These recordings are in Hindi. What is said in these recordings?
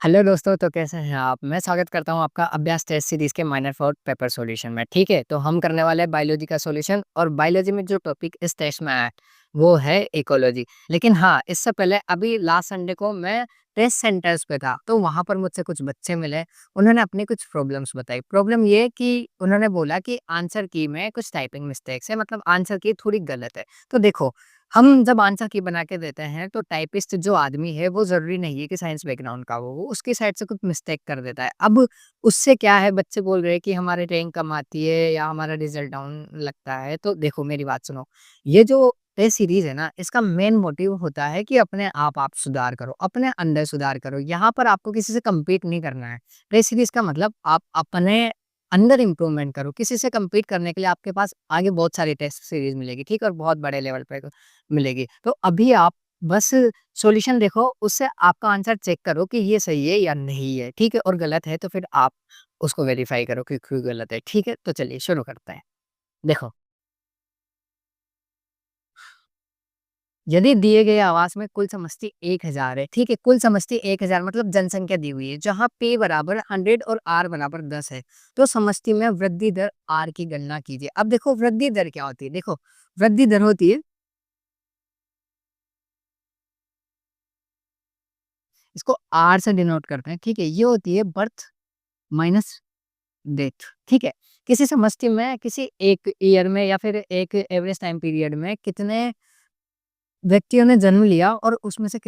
हेलो दोस्तों, तो कैसे हैं आप? मैं स्वागत करता हूं आपका अभ्यास टेस्ट सीरीज के माइनर फॉर पेपर सॉल्यूशन में। ठीक है, तो हम करने वाले हैं बायोलॉजी का सॉल्यूशन और बायोलॉजी में जो टॉपिक इस टेस्ट में आया है वो है इकोलॉजी। लेकिन हाँ, इससे पहले अभी लास्ट संडे को मैं टेस्ट सेंटर्स पे था, तो वहां पर मुझसे कुछ बच्चे मिले। उन्होंने अपनी कुछ प्रॉब्लम्स बताई। प्रॉब्लम ये कि उन्होंने बोला कि आंसर की में कुछ टाइपिंग मिस्टेक्स है, मतलब आंसर की थोड़ी गलत है। तो देखो, हम जब आंसर की बना के देते हैं तो टाइपिस्ट जो आदमी है वो ज़रूरी नहीं है कि साइंस बैकग्राउंड का हो, वो उसकी साइड से कुछ मिस्टेक कर देता है। अब उससे क्या है, बच्चे बोल रहे हैं कि हमारी रैंक कम आती है या हमारा रिजल्ट डाउन लगता है। तो देखो मेरी बात सुनो, ये जो टेस्ट सीरीज़ है ना, इसका मेन मोटिव होता है कि अपने आप सुधार करो, अपने अंदर सुधार करो। यहाँ पर आपको किसी से कम्पीट नहीं करना है। टेस्ट सीरीज़ का मतलब आप अपने अंदर इम्प्रूवमेंट करो। किसी से कम्पीट करने के लिए आपके पास आगे बहुत सारी टेस्ट सीरीज़ मिलेगी, ठीक है? और बहुत बड़े लेवल पे मिलेगी। तो अभी आप बस सॉल्यूशन देखो, उससे आपका आंसर चेक करो कि ये सही है या नहीं है, ठीक है? और गलत है तो फिर आप उसको वेरीफ़ाई करो कि क्यों गलत है, ठीक है? तो चलिए शुरू करते हैं। देखो, यदि दिए गए आवास में कुल समष्टि 1000 है, ठीक है? कुल समष्टि 1000 मतलब जनसंख्या दी हुई है, जहाँ P बराबर 100 और R बराबर 10 है। तो समष्टि में वृद्धि दर R की गणना कीजिए। अब देखो वृद्धि दर क्या होती है? देखो, वृद्धि दर होती है, इसको R से डिनोट करते हैं, ठीक है? ये होती है बर्थ माइनस डेथ, ठीक है? किसी समष्टि में किसी एक ईयर में या फिर एक एवरेज टाइम पीरियड में कितने व्यक्तियों ने जन्म लिया और उसमें से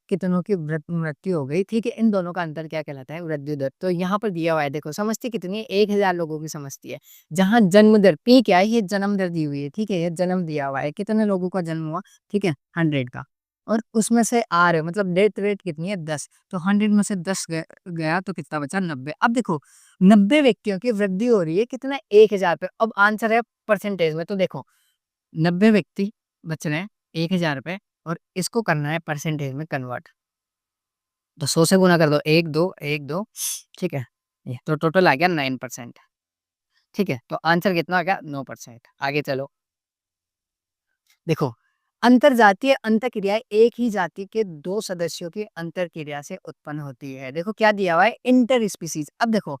कितनों की मृत्यु हो गई, ठीक है? इन दोनों का अंतर क्या कहलाता है? वृद्धि दर। तो यहाँ पर दिया हुआ है, देखो समष्टि कितनी है? 1000 लोगों की समष्टि है, जहाँ जन्म दर P क्या है? ये जन्म दर दी हुई है, ठीक है? ये जन्म दिया हुआ है, कितने लोगों का जन्म हुआ, ठीक है? 100 का। और उसमें से R मतलब डेथ रेट कितनी है? 10। तो 100 में से 10 गया तो कितना बचा? 90। अब देखो 90 व्यक्तियों की वृद्धि हो रही है, कितना? 1000 पे। अब आंसर है परसेंटेज में, तो देखो 90 व्यक्ति बच रहे हैं 1000 पे और इसको करना है परसेंटेज में कन्वर्ट। तो 100 से गुना कर दो, 1 2 1 2, ठीक है? ये तो टोटल आ गया 9%, ठीक है? तो आंसर कितना आ गया? 9%। आगे चलो, देखो अंतरजातीय अंतःक्रियाएँ एक ही जाति के 2 सदस्यों की अंतरक्रिया से उत्पन्न होती है। देखो क्या दिया हुआ है? Inter species. अब देखो,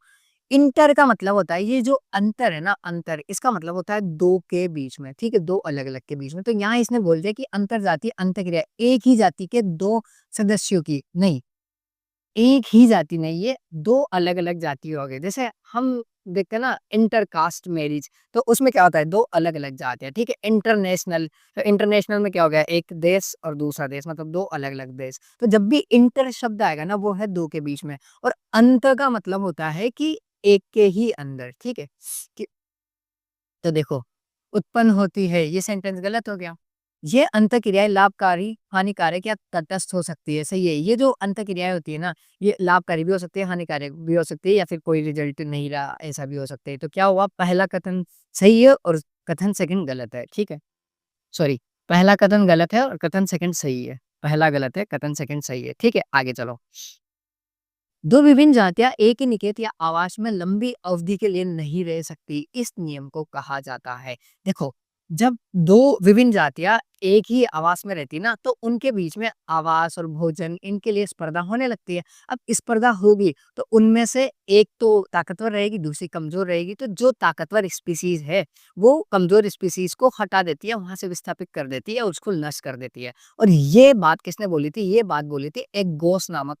इंटर का मतलब होता है, ये जो अंतर है ना, अंतर इसका मतलब होता है 2 के बीच में, ठीक है? 2 अलग-अलग के बीच में। तो यहाँ इसने बोल दिया कि अंतरजातीय अंतःक्रिया एक ही जाति के 2 सदस्यों की नहीं, एक ही जाति नहीं, ये 2 अलग-अलग जाति हो गए। जैसे हम देखते हैं ना इंटरकास्ट मैरिज, तो उसमें क्या होता है? 2 अलग-अलग जातियाँ, ठीक है? इंटरनेशनल, तो इंटरनेशनल में क्या हो गया? एक देश और दूसरा देश, मतलब 2 अलग-अलग देश। तो जब भी इंटर शब्द आएगा ना, वो है 2 के बीच में, और अंत का मतलब होता है कि एक के ही अंदर, ठीक है? कि तो देखो, उत्पन्न होती है, ये सेंटेंस गलत हो गया। ये अंतःक्रियाएँ लाभकारी, हानिकारक या तटस्थ हो सकती है, सही है। ये जो अंतःक्रियाएँ होती है ना, ये लाभकारी भी हो सकती है, हानिकारक भी हो सकती है, या फिर कोई रिजल्ट नहीं रहा, ऐसा भी हो सकता है। तो क्या हुआ? पहला कथन सही है और कथन सेकंड गलत है, ठीक है? सॉरी, पहला कथन गलत है और कथन सेकंड सही है। पहला गलत है, कथन सेकंड सही है, ठीक है? आगे चलो। 2 विभिन्न जातियाँ एक ही निकेत या आवास में लंबी अवधि के लिए नहीं रह सकती, इस नियम को कहा जाता है। देखो, जब 2 विभिन्न जातियाँ एक ही आवास में रहती ना, तो उनके बीच में आवास और भोजन इनके लिए स्पर्धा होने लगती है। अब स्पर्धा होगी तो उनमें से एक तो ताकतवर रहेगी, दूसरी कमजोर रहेगी। तो जो ताकतवर स्पीशीज है, वो कमजोर स्पीशीज को हटा देती है, वहां से विस्थापित कर देती है और उसको नष्ट कर देती है। और ये बात किसने बोली थी? ये बात बोली थी एक गोस नामक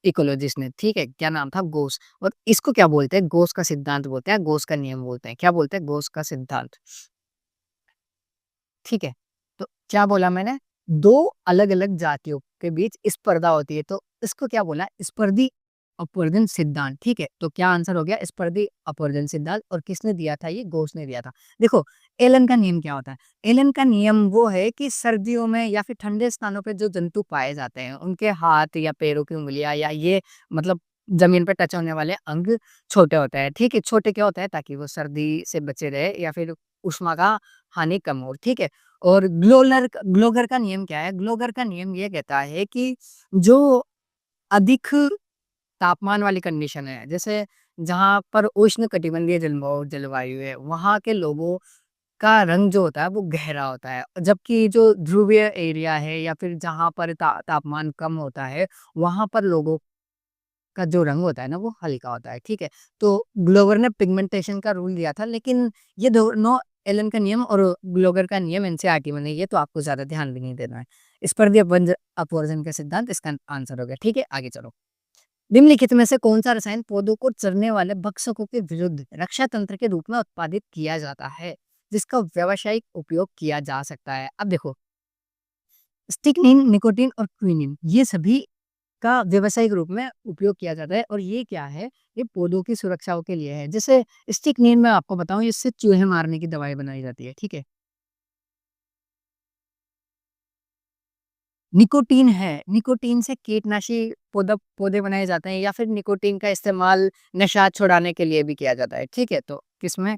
इकोलॉजिस्ट ने, ठीक है? क्या नाम था? गोस। और इसको क्या बोलते हैं? गोस का सिद्धांत बोलते हैं, गोस का नियम बोलते हैं। क्या बोलते हैं? गोस का सिद्धांत, ठीक है? तो क्या बोला मैंने? 2 अलग-अलग जातियों के बीच स्पर्धा होती है, तो इसको क्या बोला? स्पर्धी अपवर्जन सिद्धांत, ठीक है? तो क्या आंसर हो गया? स्पर्धी अपवर्जन सिद्धांत। और किसने दिया था? ये गोस ने दिया था। देखो, एलन का नियम क्या होता है? एलन का नियम वो है कि सर्दियों में या फिर ठंडे स्थानों पे जो जंतु पाए जाते हैं, उनके हाथ या पैरों की उँगलियाँ या ये मतलब ज़मीन पे टच होने वाले अंग छोटे होते हैं, ठीक है? छोटे क्या होता है? ताकि वो सर्दी से बचे रहे या फिर ऊष्मा का हानि कम हो, ठीक है? और ग्लोगर का नियम क्या है? ग्लोगर का नियम ये कहता है कि जो अधिक तापमान वाली कंडीशन है, जैसे जहाँ पर उष्णकटिबंधीय जलवायु है, वहाँ के लोगों का रंग जो होता है वो गहरा होता है। जबकि जो ध्रुवीय एरिया है या फिर जहाँ पर तापमान कम होता है, वहाँ पर लोगों का जो रंग होता है ना वो हल्का होता है, ठीक है? तो ग्लोवर ने पिगमेंटेशन का रूल दिया था, लेकिन ये दोनों एलन का नियम और ग्लोगर का नियम एनसीईआरटी में नहीं है, तो आपको ज़्यादा ध्यान भी नहीं देना है। स्पर्धी अपवर्जन का सिद्धांत इसका आंसर हो गया, ठीक है? आगे चलो। निम्नलिखित में से कौन सा रसायन पौधों को चरने वाले भक्षकों के विरुद्ध रक्षा तंत्र के रूप में उत्पादित किया जाता है, जिसका व्यावसायिक उपयोग किया जा सकता है? अब देखो, स्टिकनिन, निकोटीन और क्विनिन ये सभी का व्यावसायिक रूप में उपयोग किया जाता है, और ये क्या है? ये पौधों की सुरक्षाओं के लिए है। जैसे स्टिकनिन मैं आपको बताऊं, इससे चूहे मारने की दवाई बनाई जाती है, ठीक है? निकोटीन है, निकोटीन से कीटनाशी पौधे बनाए जाते हैं, या फिर निकोटीन का इस्तेमाल नशा छुड़ाने के लिए भी किया जाता है, ठीक है? तो किसमें?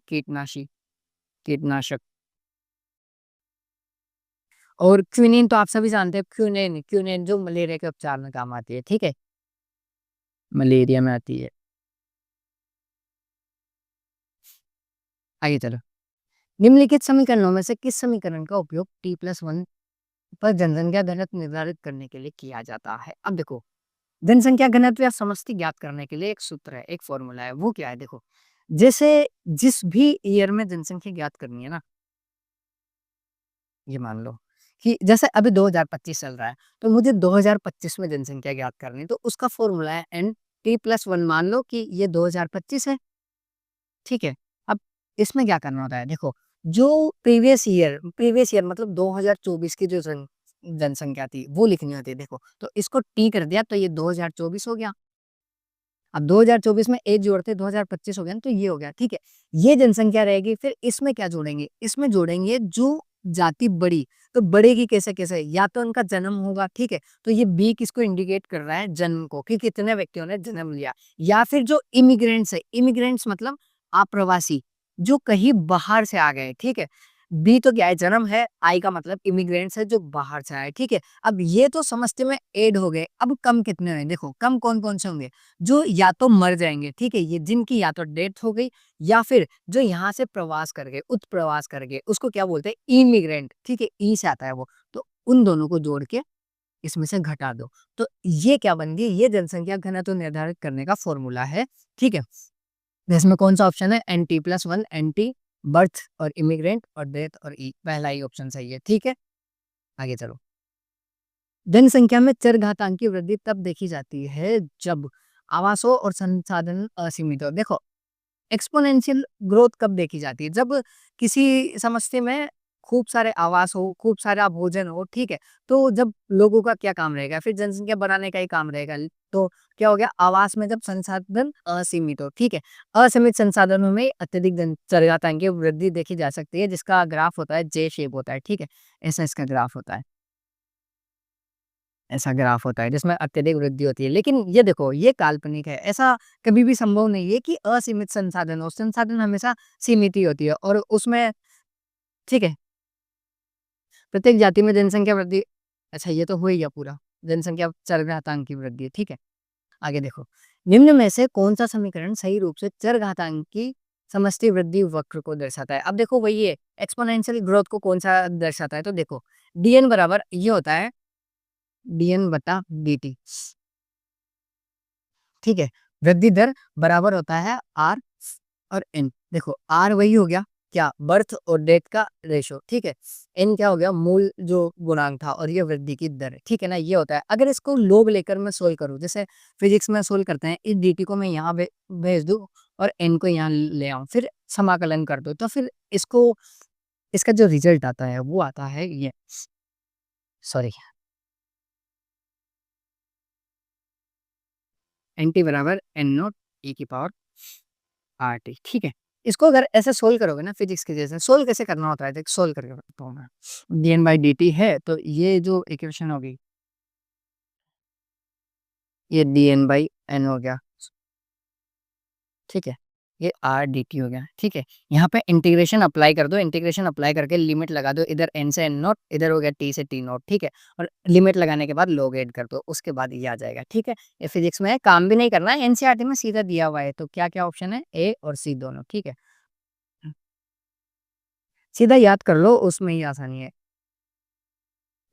कीटनाशक। और क्विनिन तो आप सभी जानते हैं, क्विनिन क्विनिन जो मलेरिया के उपचार में काम आती है, ठीक है? मलेरिया में आती है। आगे चलो। निम्नलिखित समीकरणों में से किस समीकरण का उपयोग t+1 पर जनसंख्या घनत्व निर्धारित करने के लिए किया जाता है? अब देखो, जनसंख्या घनत्व या समष्टि ज्ञात करने के लिए एक सूत्र है, एक फॉर्मूला है, वो क्या है? देखो, जैसे जिस भी ईयर में जनसंख्या ज्ञात करनी है ना, ये मान लो कि जैसे अभी 2025 चल रहा है, तो मुझे 2025 में जनसंख्या ज्ञात करनी है, तो उसका फॉर्मूला है एन t+1। मान लो कि ये 2025 है, ठीक है? अब इसमें क्या करना होता है? देखो, जो प्रीवियस ईयर मतलब 2024 की जो जनसंख्या थी वो लिखनी होती है। देखो, तो इसको टी कर दिया तो ये 2024 हो गया। अब 2024 में एक जोड़ते 2025 हो गया ना, तो ये हो गया, ठीक है? ये जनसंख्या रहेगी, फिर इसमें क्या जोड़ेंगे? इसमें जोड़ेंगे जो जाति बढ़ी, तो बढ़ेगी कैसे-कैसे? या तो उनका जन्म होगा, ठीक है? तो ये बी किसको इंडिकेट कर रहा है? जन्म को, कि कितने व्यक्तियों ने जन्म लिया। या फिर जो इमिग्रेंट्स है, इमिग्रेंट्स मतलब अप्रवासी, जो कहीं बाहर से आ गए, ठीक है? बी तो क्या है? जन्म है, आई का मतलब इमिग्रेंट्स है जो बाहर से आए, ठीक है? अब ये तो समझते में ऐड हो गए, अब कम कितने हुए? देखो, कम कौन-कौन से होंगे? जो या तो मर जाएँगे, ठीक है? ये जिनकी या तो डेथ हो गई, या फिर जो यहाँ से प्रवास कर गए, उत्प्रवास कर गए, उसको क्या बोलते हैं? इमिग्रेंट, ठीक है? ई से आता है वो। तो उन दोनों को जोड़ के इसमें से घटा दो। तो ये क्या बन गई? ये जनसंख्या घनत्व निर्धारित करने का फ़ॉर्मूला है, ठीक है? इसमें कौन-सा ऑप्शन है? एन+1, एन बर्थ और इमिग्रेंट और डेथ और ई, पहला ही ऑप्शन सही है, ठीक है? आगे चलो। जनसंख्या में चरघातांकी वृद्धि तब देखी जाती है जब आवासों और संसाधन असीमित हो। देखो, एक्सपोनेंशियल ग्रोथ कब देखी जाती है? जब किसी समष्टि में खूब सारे आवास हो, खूब सारा भोजन हो, ठीक है? तो जब लोगों का क्या काम रहेगा? फिर जनसंख्या बढ़ाने का ही काम रहेगा। तो क्या हो गया? आवास में जब संसाधन असीमित हो, ठीक है? असीमित संसाधनों में अत्यधिक चरघातांकी वृद्धि देखी जा सकती है, जिसका ग्राफ होता है जे शेप होता है, ठीक है? ऐसा इसका ग्राफ होता है। ऐसा ग्राफ होता है जिसमें अत्यधिक वृद्धि होती है। लेकिन ये देखो, ये काल्पनिक है। ऐसा कभी भी संभव नहीं है कि असीमित संसाधन हो, संसाधन हमेशा सीमित ही होती है, और उसमें, ठीक है, प्रत्येक जाति में जनसंख्या वृद्धि। अच्छा, ये तो हो ही गया पूरा, जनसंख्या चरघातांक की वृद्धि है, ठीक है? आगे देखो, निम्न में से कौन-सा समीकरण सही रूप से चरघातांक की समष्टि वृद्धि वक्र को दर्शाता है? अब देखो, वही है, एक्स्पोनेंशियल ग्रोथ को कौन-सा दर्शाता है? तो देखो, dn बराबर ये होता है, dn/dt, ठीक है? वृद्धि दर बराबर होता है आर और एन। देखो, आर वही हो गया क्या? बर्थ और डेथ का रेशो, ठीक है? एन क्या हो गया? मूल जो गुणांक था, और ये वृद्धि की दर है, ठीक है ना? ये होता है। अगर इसको लोग लेकर मैं सोल्व करूँ, जैसे फिजिक्स में सोल्व करते हैं, इस dt को मैं यहाँ भेज दूँ और एन को यहाँ ले आऊँ, फिर समाकलन कर दो, तो फिर इसको, इसका जो रिजल्ट आता है वो आता है ये, सॉरी, एन टी बराबर एन नॉट ई की पावर आरटी, ठीक है? इसको अगर ऐसे सोल्व करोगे ना, फिजिक्स के जैसे सोल्व कैसे करना होता है, देख सोल्व करके बताता हूँ मैं। dn/dt है, तो ये जो इक्वेशन होगी, ये dn/n हो गया, ठीक है? ये आर डी टी हो गया, ठीक है? यहाँ पे इंटीग्रेशन अप्लाई कर दो, इंटीग्रेशन अप्लाई करके लिमिट लगा दो, इधर एन से एन नॉट, इधर हो गया टी से टी नॉट, ठीक है? और लिमिट लगाने के बाद लोग ऐड कर दो, उसके बाद ये आ जाएगा, ठीक है? ये फिजिक्स में है, काम भी नहीं करना है, एनसीईआरटी में सीधा दिया हुआ है। तो क्या-क्या ऑप्शन है? ए और सी दोनों, ठीक है? सीधा याद कर लो, उसमें ही आसानी है।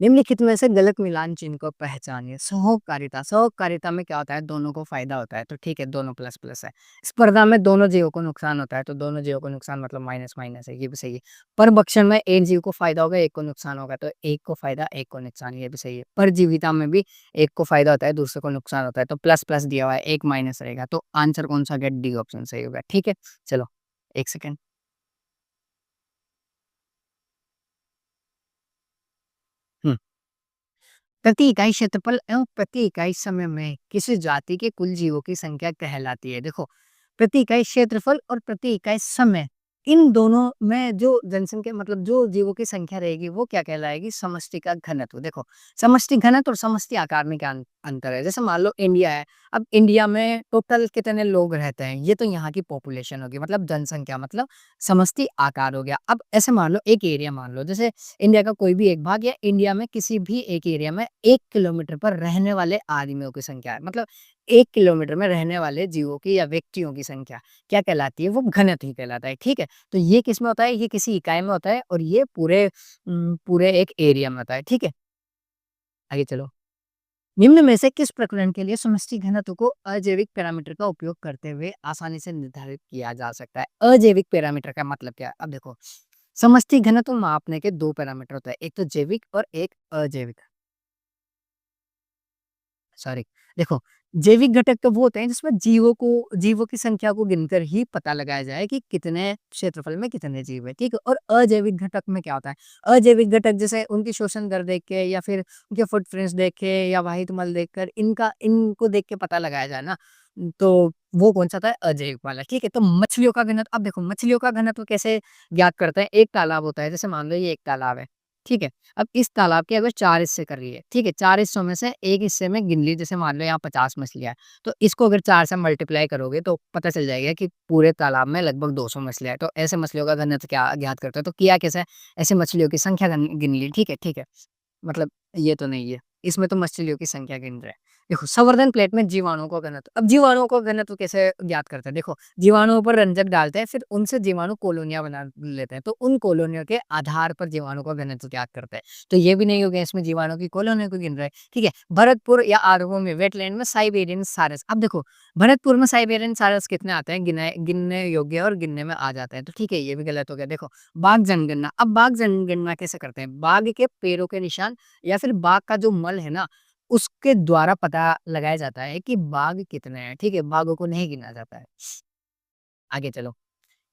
निम्नलिखित में से गलत मिलान चिन्ह को पहचानिए। सहोकारिता, सहोकारिता में क्या होता है? दोनों को फ़ायदा होता है, तो ठीक है, दोनों प्लस-प्लस है। स्पर्धा में दोनों जीवों को नुकसान होता है, तो दोनों जीवों को नुकसान मतलब माइनस-माइनस है, ये भी सही है। परभक्षण में एक जीव को फ़ायदा होगा, एक को नुकसान होगा, तो एक को फ़ायदा, एक को नुकसान, ये भी सही है। परजीविता में भी एक को फ़ायदा होता है, दूसरे को नुकसान होता है, तो प्लस-प्लस दिया हुआ है, एक माइनस रहेगा, तो आंसर कौन-सा गया? डी ऑप्शन सही होगा, ठीक है? चलो, 1 सेकंड। हुँ। प्रति इकाई क्षेत्रफल एवं प्रति इकाई समय में किसी जाति के कुल जीवों की संख्या कहलाती है। देखो, प्रति इकाई क्षेत्रफल और प्रति इकाई समय, इन दोनों में जो जनसंख्या मतलब जो जीवों की संख्या रहेगी वो क्या कहलाएगी? समष्टि का घनत्व। देखो, समष्टि घनत्व और समष्टि आकार में क्या अंतर है? जैसे मान लो इंडिया है, अब इंडिया में टोटल कितने लोग रहते हैं? ये तो यहाँ की पॉपुलेशन होगी, मतलब जनसंख्या, मतलब समष्टि आकार हो गया। अब ऐसे मान लो एक एरिया मान लो, जैसे इंडिया का कोई भी एक भाग या इंडिया में किसी भी एक एरिया में 1 किलोमीटर पर रहने वाले आदमियों की संख्या है। मतलब 1 किलोमीटर में रहने वाले जीवों की या व्यक्तियों की संख्या क्या कहलाती है? वो घनत्व ही कहलाता है, ठीक है? तो ये किसमें होता है? ये किसी इकाई में होता है और ये पूरे एक एरिया में होता है, ठीक है? आगे चलो। निम्न में से किस प्रकरण के लिए समष्टि घनत्व को अजैविक पैरामीटर का उपयोग करते हुए आसानी से निर्धारित किया जा सकता है? अजैविक पैरामीटर का मतलब क्या है? अब देखो, समष्टि घनत्व मापने के 2 पैरामीटर होते हैं, एक तो जैविक और एक अजैविक। सॉरी, देखो, जैविक घटक तो वो होते हैं जिसमें जीवों की संख्या को गिनकर ही पता लगाया जाए कि कितने क्षेत्रफल में कितने जीव है, ठीक है? और अजैविक घटक में क्या होता है? अजैविक घटक जैसे उनकी श्वसन दर देख के या फिर उनके फुटप्रिंट्स देख के या वाहित मल देखकर इनको देख के पता लगाया जाए ना, तो वो कौन-सा था? अजैविक वाला, ठीक है? तो मछलियों का घनत्व, अब देखो मछलियों का घनत्व कैसे ज्ञात करते हैं? एक तालाब होता है, जैसे मान लो ये एक तालाब है, ठीक है? अब इस तालाब के अगर 4 हिस्से कर रही है, ठीक है? 4 हिस्सों में से 1 हिस्से में गिन ली, जैसे मान लो यहाँ 50 मछलियाँ हैं, तो इसको अगर 4 से मल्टीप्लाई करोगे तो पता चल जाएगा कि पूरे तालाब में लगभग 200 मछलियाँ हैं। तो ऐसे मछलियों का घनत्व क्या ज्ञात करते हैं? तो किया कैसे? ऐसे मछलियों की संख्या गिन ली, ठीक है? ठीक है। मतलब ये तो नहीं है। इसमें तो मछलियों की संख्या गिन रहा है। देखो, संवर्धन प्लेट में जीवाणुओं का घनत्व। अब जीवाणुओं का घनत्व कैसे ज्ञात करते हैं? देखो, जीवाणुओं पर रंजक डालते हैं, फिर उनसे जीवाणु कॉलोनियाँ बना लेते हैं। तो उन कॉलोनियों के आधार पर जीवाणु का घनत्व ज्ञात करते हैं। तो ये भी नहीं हो गया, इसमें जीवाणु की कॉलोनियों को गिन रहे हैं। ठीक है? भरतपुर या आरवों में वेटलैंड में साइबेरियन सारस। अब देखो, भरतपुर में साइबेरियन सारस कितने आते हैं? गिनने योग्य और गिनने में आ जाते हैं। तो ठीक है, ये भी गलत हो गया। देखो, बाघ जनगणना। अब बाघ जनगणना कैसे करते हैं? बाघ के पैरों के निशान या फिर बाघ का जो मल है ना, उसके द्वारा पता लगाया जाता है कि बाघ कितने हैं, ठीक है? बाघों को नहीं गिना जाता है। आगे चलो।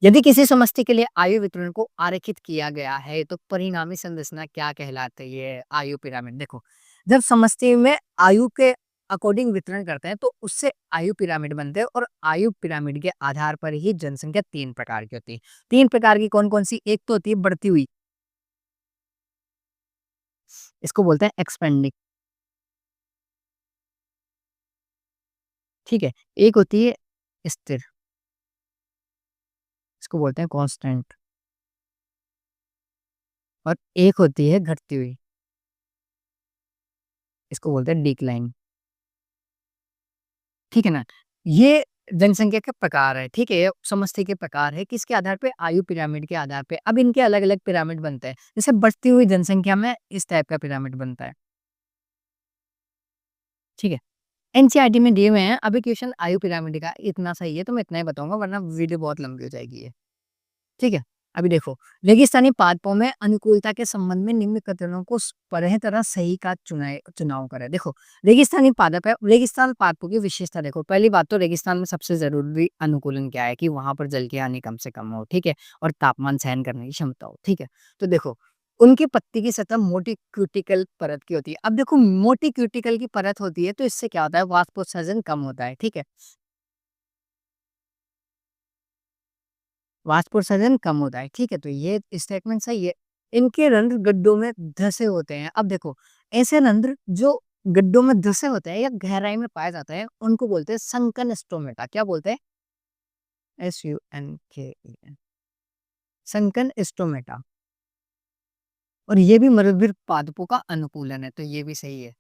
यदि किसी समष्टि के लिए आयु वितरण को आरेखित किया गया है, तो परिणामी संरचना क्या कहलाती है? आयु पिरामिड। देखो, जब समष्टि में आयु के अकॉर्डिंग वितरण करते हैं, तो उससे आयु पिरामिड बनते हैं और आयु पिरामिड के आधार पर ही जनसंख्या 3 प्रकार की होती है। 3 प्रकार की कौन-कौन सी? एक तो होती है बढ़ती हुई, इसको बोलते हैं एक्सपेंडिंग, ठीक है? एक होती है स्थिर, इसको बोलते हैं कांस्टेंट, और एक होती है घटती हुई, इसको बोलते हैं डिक्लाइन, ठीक है ना? ये जनसंख्या के प्रकार है, ठीक है? ये समष्टि के प्रकार है, किसके आधार पे? आयु पिरामिड के आधार पे। अब इनके अलग-अलग पिरामिड बनते हैं। जैसे बढ़ती हुई जनसंख्या में इस टाइप का पिरामिड बनता है, ठीक है? एनसीईआरटी में दिए हुए हैं, अभी क्वेश्चन आयु पिरामिड का इतना सही है, तो मैं इतना ही बताऊँगा, वरना वीडियो बहुत लंबी हो जाएगी ये। ठीक है? अभी देखो, रेगिस्तानी पादपों में अनुकूलता के संबंध में निम्न कथनों को पढ़े तरह सही का चुनाव करें। देखो, रेगिस्तानी पादप है, रेगिस्तान पादपों की विशेषता देखो, पहली बात तो रेगिस्तान में सबसे ज़रूरी अनुकूलन क्या है कि वहाँ पर जल की हानि कम से कम हो, ठीक है? और तापमान सहन करने की क्षमता हो, ठीक है? तो देखो, उनकी पत्ती की सतह मोटी क्यूटिकल परत की होती है। अब देखो, मोटी क्यूटिकल की परत होती है, तो इससे क्या होता है? वाष्पोत्सर्जन कम होता है, ठीक है? वाष्पोत्सर्जन कम होता है, ठीक है? तो ये स्टेटमेंट सही है। इनके रंध्र गड्ढों में धँसे होते हैं। अब देखो, ऐसे रंध्र जो गड्ढों में धँसे होते हैं या गहराई में पाए जाते हैं, उनको बोलते हैं संकन स्टोमेटा। क्या बोलते हैं? SUNKEN, sunken stomata. और ये भी मरुद्भिर पादपों का अनुकूलन है, तो ये भी सही है।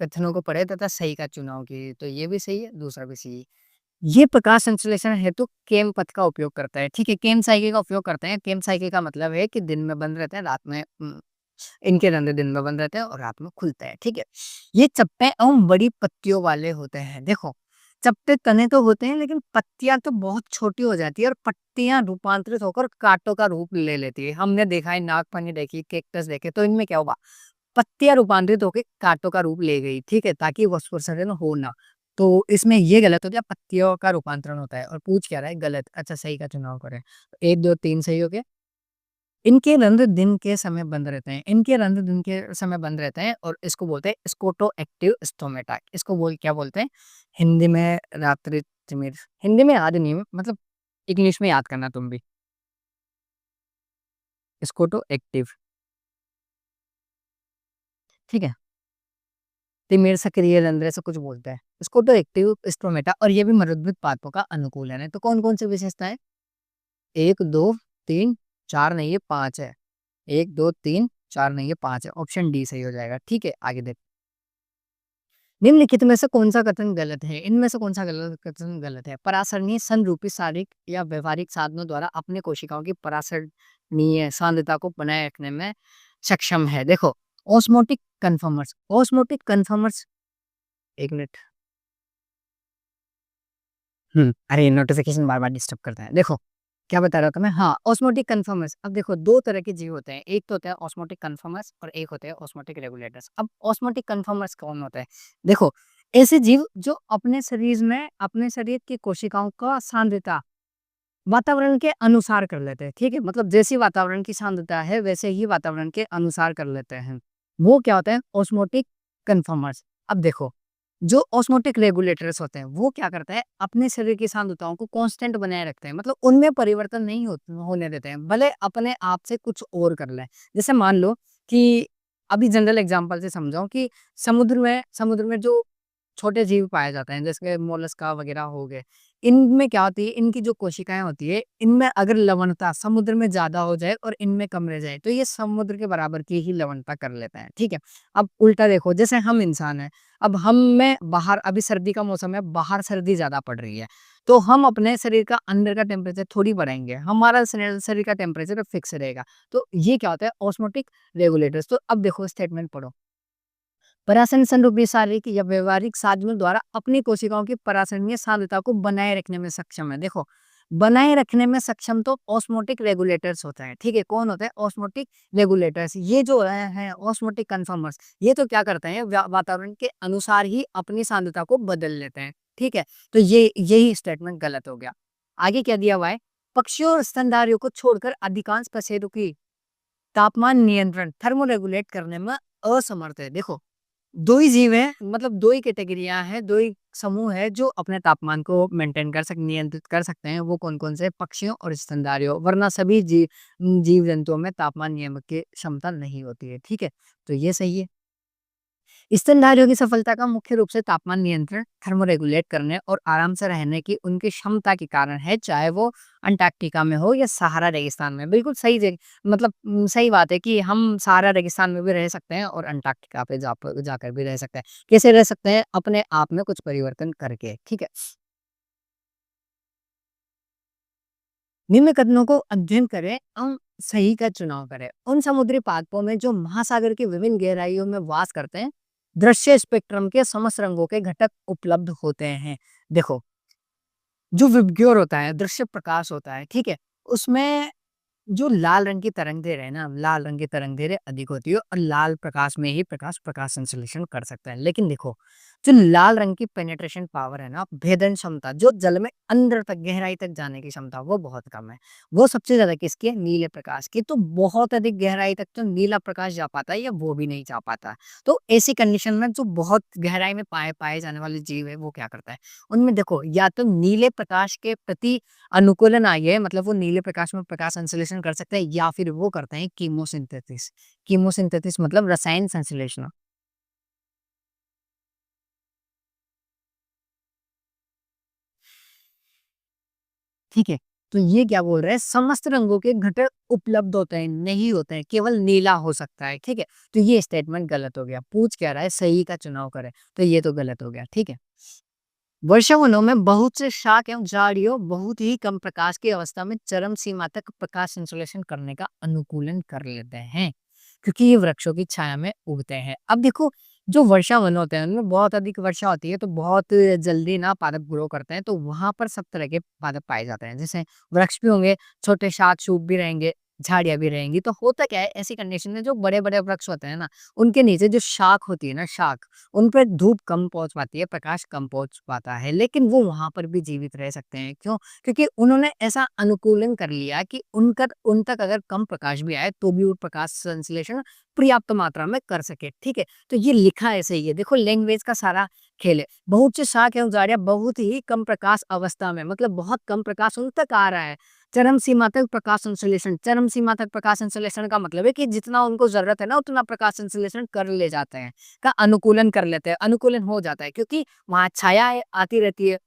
कथनों को पढ़े तथा सही का चुनाव कीजिए, तो ये भी सही है, दूसरा भी सही है। ये प्रकाश संश्लेषण हेतु केम पथ का उपयोग करता है, ठीक है? केम साइकिल का उपयोग करते हैं। केम साइकिल का मतलब है कि दिन में बंद रहते हैं, रात में इनके रंध्र दिन में बंद रहते हैं और रात में खुलते हैं, ठीक है। ये चप्पे एवं बड़ी पत्तियों वाले होते हैं। देखो, चपटे तने तो होते हैं लेकिन पत्तियां तो बहुत छोटी हो जाती है और पत्तियां रूपांतरित होकर कांटों का रूप ले लेती है। हमने देखा है, नागफनी देखी, कैक्टस देखे, तो इनमें क्या हुआ, पत्तियां रूपांतरित होकर कांटों का रूप ले गई, ठीक है, ताकि वाष्पोत्सर्जन हो ना। तो इसमें ये गलत हो गया, पत्तियों का रूपांतरण होता है। और पूछ क्या रहा है, गलत। अच्छा, सही का चुनाव करें। 1 2 3 सही हो गया। इनके रंध्र दिन के समय बंद रहते हैं, इनके रंध्र दिन के समय बंद रहते हैं और इसको बोलते हैं स्कोटो एक्टिव स्टोमेटा। इसको क्या बोलते हैं हिंदी में, रात्रि तिमिर। हिंदी में याद नहीं है, मतलब इंग्लिश में याद करना तुम भी। स्कोटो एक्टिव, ठीक है। तिमिर सक्रिय रंध्र से कुछ बोलते हैं। स्कोटो एक्टिव स्टोमेटा, और ये भी मरुद्भिद पादपों का अनुकूलन है। तो कौन कौन सी विशेषताएं, 1 2 3 4 नहीं, ये 5 है। 1 2 3 4 नहीं, ये 5 है। ऑप्शन डी सही हो जाएगा, ठीक है। आगे देख, निम्नलिखित में से कौन सा कथन गलत है, इनमें से कौन सा गलत कथन गलत है। परासरणीय संरूपी शारीरिक या व्यवहारिक साधनों द्वारा अपने कोशिकाओं की परासरणीय सांद्रता को बनाए रखने में सक्षम है। देखो, osmotic conformers, osmotic conformers, 1 minute. अरे नोटिफिकेशन बार बार डिस्टर्ब करता है। देखो, क्या बता रहा था मैं, हाँ, ऑस्मोटिक कन्फर्मर्स। अब देखो, दो तरह के जीव होते हैं, एक तो होता है ऑस्मोटिक कन्फर्मर्स और एक होते हैं ऑस्मोटिक रेगुलेटर्स। अब ऑस्मोटिक कन्फर्मर्स कौन होता है, देखो, ऐसे जीव जो अपने शरीर की कोशिकाओं का सांद्रता वातावरण के अनुसार कर लेते हैं, ठीक है। मतलब जैसी वातावरण की सांद्रता है वैसे ही वातावरण के अनुसार कर लेते हैं, वो क्या होता है, ऑस्मोटिक कन्फर्मर्स। अब देखो, जो ऑस्मोटिक रेगुलेटर्स होते हैं वो क्या करते हैं, अपने शरीर की सांद्रताओं को कांस्टेंट बनाए रखते हैं, मतलब उनमें परिवर्तन नहीं होने देते हैं, भले अपने आप से कुछ और कर लें। जैसे मान लो कि अभी जनरल एग्जांपल से समझाऊं कि समुद्र में जो छोटे जीव पाए जाते हैं, जैसे मोलस्का वगैरह हो गए, इनमें क्या होती है, इनकी जो कोशिकाएं होती है, इनमें अगर लवणता समुद्र में ज्यादा हो जाए और इनमें कम रह जाए तो ये समुद्र के बराबर की ही लवणता कर लेते हैं, ठीक है। अब उल्टा देखो, जैसे हम इंसान हैं, अब हम में बाहर अभी सर्दी का मौसम है, बाहर सर्दी ज्यादा पड़ रही है, तो हम अपने शरीर का अंदर का टेम्परेचर थोड़ी बढ़ाएंगे, हमारा शरीर का टेम्परेचर फिक्स रहेगा। तो ये क्या होता है, ऑस्मोटिक रेगुलेटर्स। तो अब देखो स्टेटमेंट पढ़ो, पराशरण संरूपी शारीरिक या व्यवहारिक साधनों द्वारा अपनी कोशिकाओं की पराशरणीय सांद्रता को बनाए रखने में सक्षम है। देखो, बनाए रखने में सक्षम तो ऑस्मोटिक रेगुलेटर्स होता है, ठीक है। कौन होता है, ऑस्मोटिक रेगुलेटर्स। ये जो है ऑस्मोटिक कन्फर्मर्स, ये तो क्या करते हैं, वातावरण के अनुसार ही अपनी सांद्रता को बदल लेते हैं, ठीक है। तो यही स्टेटमेंट गलत हो गया। आगे क्या दिया हुआ है, पक्षियों और स्तनधारियों को छोड़कर अधिकांश पशुओं की तापमान नियंत्रण थर्मोरेगुलेट करने में असमर्थ है। देखो, दो ही जीव हैं, मतलब दो ही कैटेगरियां हैं, दो ही समूह है जो अपने तापमान को मेंटेन कर सकते, नियंत्रित कर सकते हैं। वो कौन कौन से, पक्षियों और स्तनधारियों, वरना सभी जीव जंतुओं में तापमान नियमन की क्षमता नहीं होती है, ठीक है। तो ये सही है। स्तनधारियों की सफलता का मुख्य रूप से तापमान नियंत्रण, थर्मोरेगुलेट करने और आराम से रहने की उनकी क्षमता के कारण है, चाहे वो अंटार्कटिका में हो या सहारा रेगिस्तान में। बिल्कुल सही जगह, मतलब सही बात है कि हम सहारा रेगिस्तान में भी रह सकते हैं और अंटार्कटिका पे जाकर भी रह सकते हैं। कैसे रह सकते हैं, अपने आप में कुछ परिवर्तन करके, ठीक है। निम्न कथनों को अध्ययन करें और सही का चुनाव करें। उन समुद्री पादपों में जो महासागर की विभिन्न गहराइयों में वास करते हैं, दृश्य स्पेक्ट्रम के समस्त रंगों के घटक उपलब्ध होते हैं। देखो, जो विबग्योर होता है, दृश्य प्रकाश होता है, ठीक है, उसमें जो लाल रंग की तरंग-दैर्ध्य है ना, लाल रंग की तरंग-दैर्ध्य अधिक होती है और लाल प्रकाश में ही प्रकाश संश्लेषण कर सकता है। लेकिन देखो, जो लाल रंग की पेनिट्रेशन पावर है ना, भेदन क्षमता, जो जल में अंदर तक गहराई तक जाने की क्षमता, वो बहुत कम है। वो सबसे ज्यादा किसकी है, नीले प्रकाश की। तो बहुत अधिक गहराई तक तो नीला प्रकाश जा पाता है या वो भी नहीं जा पाता। तो ऐसी कंडीशन में जो बहुत गहराई में पाए पाए जाने वाले जीव है, वो क्या करता है, उनमें देखो, या तो नीले प्रकाश के प्रति अनुकूलन आई है, मतलब वो नीले प्रकाश में प्रकाश संश्लेषण कर सकते हैं, या फिर वो करते हैं कीमोसिंथेसिस। कीमोसिंथेसिस मतलब रसायन संश्लेषण, ठीक है। तो ये क्या बोल रहे हैं, समस्त रंगों के घटक उपलब्ध होते हैं, नहीं होते हैं, केवल नीला हो सकता है, ठीक है। तो ये स्टेटमेंट गलत हो गया। पूछ क्या रहा है, सही का चुनाव करें, तो ये तो गलत हो गया, ठीक है। वर्षावनों में बहुत से शाक एवं झाड़ियों बहुत ही कम प्रकाश की अवस्था में चरम सीमा तक प्रकाश संश्लेषण करने का अनुकूलन कर लेते हैं। क्योंकि ये वृक्षों की छाया में उगते हैं। अब देखो, जो वर्षावन होते हैं उनमें बहुत अधिक वर्षा होती है, तो बहुत जल्दी ना पादप ग्रो करते हैं, तो वहाँ पर सब तरह के पादप पाए जाते हैं। जैसे वृक्ष भी होंगे, छोटे शाक-शूक भी रहेंगे, झाड़ियाँ भी रहेंगी। तो होता क्या है, ऐसी कंडीशन में जो बड़े-बड़े वृक्ष होते हैं ना, उनके नीचे जो शाख होती है ना, शाख, उन पे धूप कम पहुँच पाती है, प्रकाश कम पहुँच पाता है, लेकिन वो वहाँ पर भी जीवित रह सकते हैं। क्यों? क्योंकि उन्होंने ऐसा अनुकूलन कर लिया कि उन तक अगर कम प्रकाश भी आए, तो भी वो प्रकाश संश्लेषण पर्याप्त मात्रा में कर सके, ठीक है? तो ये लिखा ऐसे ही है, देखो लैंग्वेज का सारा खेल है। बहुत से शाक एवं झाड़ियाँ बहुत ही कम प्रकाश अवस्था में, मतलब बहुत कम प्रकाश उन तक आ रहा है। चरम सीमा तक प्रकाश संश्लेषण, चरम सीमा तक प्रकाश संश्लेषण का मतलब है कि जितना उनको ज़रूरत है ना, उतना प्रकाश संश्लेषण कर ले जाते हैं, का अनुकूलन कर लेते हैं, अनुकूलन हो जाता है, क्योंकि वहाँ छाया है, आती रहती है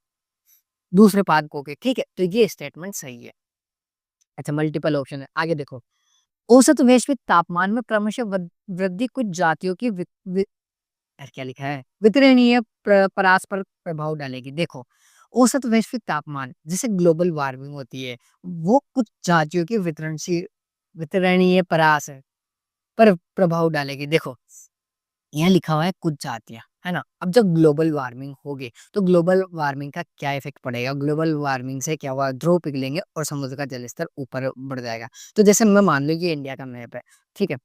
दूसरे पादपों के, ठीक है? तो ये स्टेटमेंट सही है। अच्छा, मल्टीपल ऑप्शन है, आगे देखो। औसत वैश्विक तापमान में क्रमशः वृद्धि कुछ जातियों की यार क्या लिखा है, वितरणीय परस्पर प्रभाव डालेगी। देखो, औसत वैश्विक तापमान जिसे ग्लोबल वार्मिंग होती है, वो कुछ जातियों की वितरणीय परास है पर प्रभाव डालेगी। देखो, यहाँ लिखा हुआ है कुछ जातियाँ, है ना? अब जब ग्लोबल वार्मिंग होगी, तो ग्लोबल वार्मिंग का क्या इफ़ेक्ट पड़ेगा? ग्लोबल वार्मिंग से क्या हुआ, ध्रुव पिघलेंगे और समुद्र का जलस्तर ऊपर बढ़ जाएगा। तो जैसे मैं मान लो ये इंडिया का मैप है, ठीक है?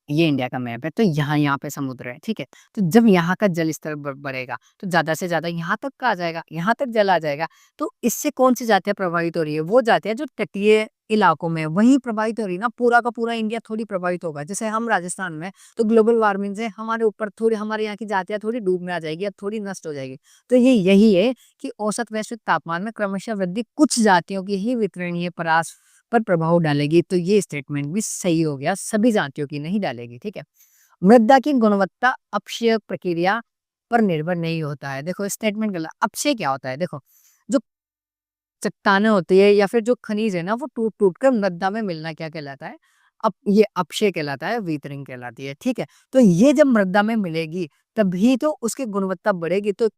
ये इंडिया का मैप है, तो यहाँ पे समुद्र है, ठीक है? तो जब यहाँ का जल स्तर बढ़ेगा, तो ज़्यादा से ज़्यादा यहाँ तक का आ जाएगा, यहाँ तक जल आ जाएगा। तो इससे कौन-सी जातियाँ प्रभावित हो रही है? वो जातियाँ जो तटीय इलाकों में वहीं प्रभावित हो रही है ना, पूरा का पूरा इंडिया थोड़ी प्रभावित होगा। जैसे हम राजस्थान में, तो ग्लोबल वार्मिंग से हमारे ऊपर थोड़ी, हमारे यहाँ की जातियाँ थोड़ी डूब में आ जाएगी या थोड़ी नष्ट हो जाएगी। तो ये यही है कि औसत वैश्विक तापमान में क्रमशः वृद्धि कुछ जातियों की ही वितरणीय परास पर प्रभाव डालेगी, तो ये स्टेटमेंट भी सही हो गया, सभी जातियों की नहीं डालेगी, ठीक है? मृदा की गुणवत्ता अपक्षय प्रक्रिया पर निर्भर नहीं होता है। देखो स्टेटमेंट गलत, अपक्षय क्या होता है? देखो, जो चट्टानें होती है या फिर जो खनिज है ना, वो टूट-टूट कर मृदा में मिलना क्या कहलाता है? ये अपक्षय कहलाता है, वितरण कहलाती है, ठीक है? तो ये जब मृदा में मिलेगी, तभी तो उसकी गुणवत्ता बढ़ेगी, तो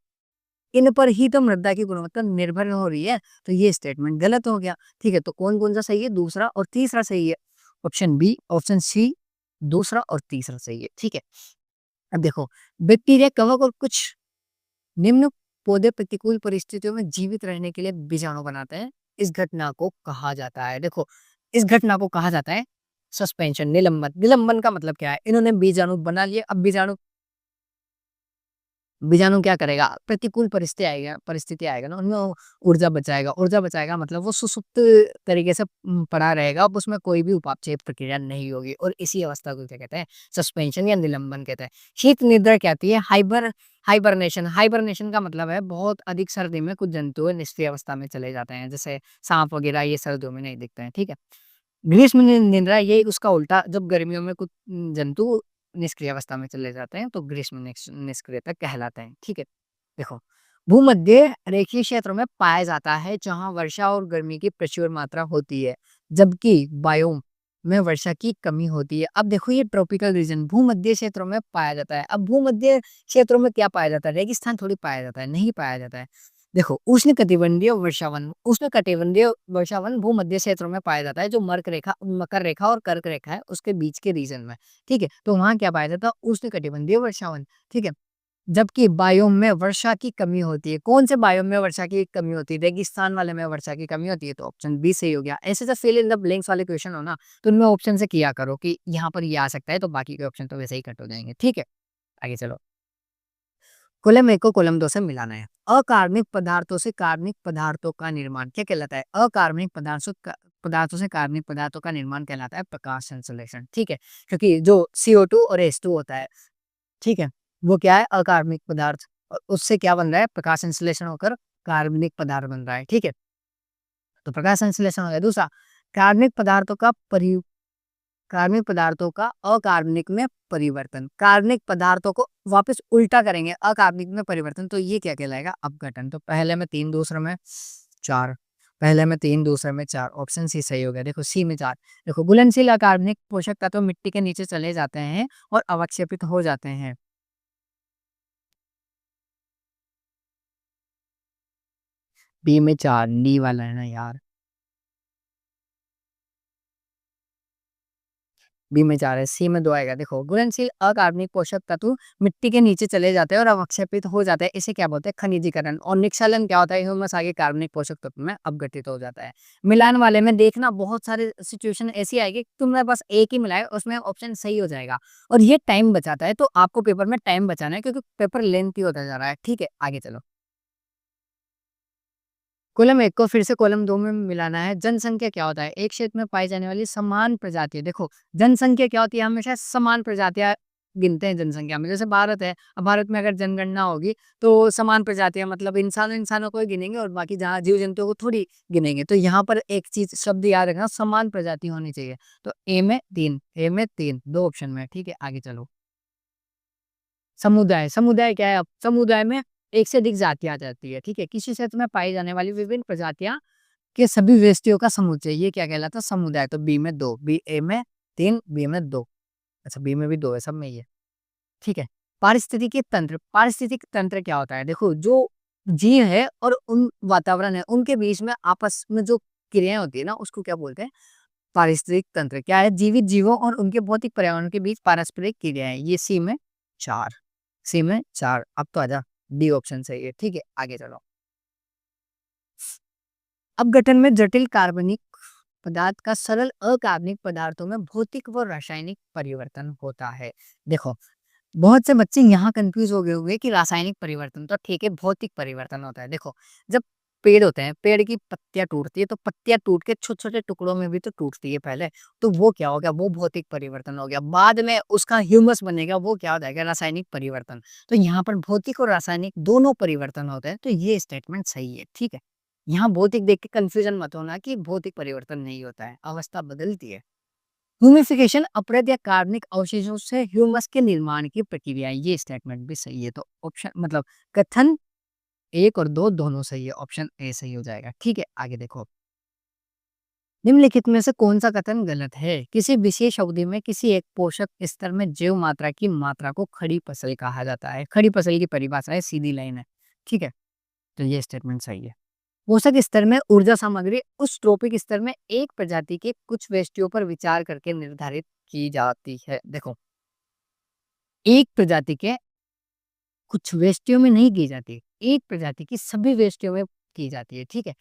इन पर ही तो मृदा की गुणवत्ता निर्भर हो रही है, तो ये स्टेटमेंट गलत हो गया, ठीक है? तो कौन-कौन सा सही है? दूसरा और तीसरा सही है। ऑप्शन बी, ऑप्शन सी, दूसरा और तीसरा सही है, ठीक है? अब देखो, बैक्टीरिया, कवक और कुछ निम्न पौधे प्रतिकूल परिस्थितियों में जीवित रहने के लिए बीजाणु बनाते हैं। इस घटना को कहा जाता है, देखो, इस घटना को कहा जाता है सस्पेंशन, निलंबन। निलंबन का मतलब क्या है? इन्होंने बीजाणु बना लिए, अब बीजाणु बीजाणु क्या करेगा? प्रतिकूल परिस्थिति आएगा ना, उनमें वो ऊर्जा बचाएगा मतलब वो सुसुप्त तरीके से पड़ा रहेगा, अब उसमें कोई भी उपापचय प्रक्रिया नहीं होगी, और इसी अवस्था को क्या कहते हैं? सस्पेंशन या निलंबन कहते हैं। शीत निद्रा क्या आती है? हाइबरनेशन। हाइबरनेशन का मतलब है बहुत अधिक सर्दी में कुछ जंतु निष्क्रिय अवस्था में चले जाते हैं, जैसे सांप वगैरह, ये सर्दियों में नहीं दिखते हैं, ठीक है? ग्रीष्म निद्रा, ये उसका उल्टा, जब गर्मियों में कुछ जंतु निष्क्रिय अवस्था में चले जाते हैं, तो ग्रीष्म निष्क्रियता कहलाते हैं, ठीक है? देखो, भूमध्य रेखीय क्षेत्रों में पाया जाता है जहां वर्षा और गर्मी की प्रचुर मात्रा होती है, जबकि बायोम में वर्षा की कमी होती है। अब देखो, ये ट्रॉपिकल रीजन भूमध्य क्षेत्रों में पाया जाता है। अब भूमध्य क्षेत्रों में क्या पाया जाता है? रेगिस्तान थोड़ी पाया जाता है, नहीं पाया जाता है। देखो, उष्ण कटिबंधीय वर्षावन भूमध्य क्षेत्रों में पाया जाता है, जो मकर रेखा और कर्क रेखा है, उसके बीच के रीजन में, ठीक है? तो वहां क्या पाया जाता है? उष्ण कटिबंधीय वर्षावन, ठीक है? जबकि बायोम में वर्षा की कमी होती है। कौन से बायोम में वर्षा की कमी होती है? रेगिस्तान वाले में वर्षा की कमी होती है, तो ऑप्शन बी सही हो गया। ऐसे जो फिल इन द ब्लैंक्स वाले क्वेश्चन हो ना, तो उनमें ऑप्शन से किया करो कि यहाँ पर ये आ सकता है, तो बाकी के ऑप्शन तो वैसे ही कट हो जाएंगे, ठीक है? आगे चलो। कॉलम 1 को कॉलम 2 से मिलाना है। अकार्बनिक पदार्थों से कार्बनिक पदार्थों का निर्माण क्या कहलाता है? अकार्बनिक पदार्थों से कार्बनिक पदार्थों का निर्माण कहलाता है प्रकाश संश्लेषण, ठीक है? क्योंकि जो CO2 और H2 होता है, ठीक है? वो क्या है? अकार्बनिक पदार्थ, और उससे क्या बन रहा है? प्रकाश संश्लेषण होकर कार्बनिक पदार्थ बन रहा है, ठीक है? तो प्रकाश संश्लेषण हो गया। दूसरा, कार्बनिक पदार्थों का परि कार्बनिक पदार्थों का अकार्बनिक में परिवर्तन। कार्बनिक पदार्थों को वापस उल्टा करेंगे, अकार्बनिक में परिवर्तन, तो ये क्या कहलाएगा? अपघटन। तो पहले में 3, दूसरे में 4, पहले में 3, दूसरे में 4, ऑप्शन सी सही हो गया। देखो, सी में 4। देखो, घुलनशील अकार्बनिक पोषक तत्व मिट्टी के नीचे चले जाते हैं और अवक्षेपित हो जाते हैं। बी में 4, डी वाला है ना यार। बी में 4 है, सी में 2 आएगा। देखो, घुलनशील अकार्बनिक पोषक तत्व मिट्टी के नीचे चले जाते हैं और अवक्षेपित हो जाते हैं। इसे क्या बोलते हैं? खनिजीकरण। और निक्षलन क्या होता है? ह्यूमस आगे कार्बनिक पोषक तत्व में अपघटित हो जाता है। मिलान वाले में देखना, बहुत सारे सिचुएशन ऐसी आएगी, तुमने बस एक ही मिलाए, उसमें ऑप्शन सही हो जाएगा। और ये टाइम बचाता है, तो आपको पेपर में टाइम बचाना है, क्योंकि पेपर लेंथी होता जा रहा है। ठीक है, आगे चलो। कॉलम 1 को फिर से कॉलम 2 में मिलाना है। जनसंख्या क्या होता है? एक क्षेत्र में पाई जाने वाली समान प्रजातियाँ। देखो, जनसंख्या क्या होती है? हमेशा समान प्रजातियाँ गिनते हैं जनसंख्या में। जैसे भारत है, अब भारत में अगर जनगणना होगी, तो समान प्रजातियाँ मतलब इंसानों को ही गिनेंगे और बाकी जहाँ जीव-जंतुओं को थोड़ी गिनेंगे। तो यहाँ पर एक चीज़ शब्द याद रखना, समान प्रजाति होनी चाहिए। तो ए में 3, 2 ऑप्शन में है। ठीक है, आगे चलो। समुदाय, समुदाय क्या है? अब समुदाय में एक से अधिक जातियाँ आ जाती है, ठीक है? किसी क्षेत्र में पाई जाने वाली विभिन्न प्रजातियाँ के सभी व्यष्टियों का समुच्चय, ये क्या कहलाता है? समुदाय। तो बी में 2, बी ए में 3, बी में 2। अच्छा, बी में भी 2 है, सब में ही है, ठीक है? पारिस्थितिक तंत्र क्या होता है? देखो, जो जीव है और उन वातावरण है, उनके बीच में आपस में जो क्रियाएँ होती है ना, उसको क्या बोलते हैं? पारिस्थितिक तंत्र। क्या है? जीवित जीवों और उनके भौतिक पर्यावरण के बीच पारस्परिक क्रियाएँ। ये सी में 4, सी में 4। अब तो आजा, डी ऑप्शन सही है, ठीक है? आगे चलो। अपघटन में जटिल कार्बनिक पदार्थ का सरल अकार्बनिक पदार्थों में भौतिक व रासायनिक परिवर्तन होता है। देखो, बहुत से बच्चे यहाँ कंफ्यूज हो गए होंगे कि रासायनिक परिवर्तन तो ठीक है, भौतिक परिवर्तन होता है। देखो, जब पेड़ होते हैं, पेड़ की पत्तियां टूटती है, तो पत्तियां टूट के छोटे छोटे टुकड़ों में भी तो टूटती है पहले। तो वो क्या हो गया? वो भौतिक परिवर्तन हो गया। बाद में उसका ह्यूमस बनेगा, वो क्या हो जाएगा? रासायनिक परिवर्तन। तो यहाँ पर भौतिक और रासायनिक दोनों परिवर्तन होते हैं, तो ये स्टेटमेंट सही है, ठीक है? यहाँ भौतिक देख के कंफ्यूजन मत होना कि भौतिक परिवर्तन नहीं होता है, अवस्था बदलती है। ह्यूमिफिकेशन अप्रद या कार्बनिक अवशेषों से ह्यूमस के निर्माण की प्रक्रिया है। ये स्टेटमेंट भी सही है। तो ऑप्शन मतलब कथन 1 और 2 दोनों सही है। ऑप्शन ए सही हो जाएगा। ठीक है, आगे देखो। निम्नलिखित में से कौन सा कथन गलत है? किसी विशेष अवधि में किसी एक पोषक स्तर में जैव मात्रा की मात्रा को खड़ी फसल कहा जाता है। खड़ी फसल की परिभाषा है, सीधी लाइन है। ठीक है, तो ये स्टेटमेंट सही है। पोषक स्तर में ऊर्जा सामग्री उस ट्रॉपिक स्तर में एक प्रजाति के कुछ व्यष्टियों पर विचार करके निर्धारित की जाती है। देखो, एक प्रजाति के कुछ व्यष्टियों में नहीं की जाती, एक प्रजाति की सभी व्यष्टियों में की जाती है। ठीक है,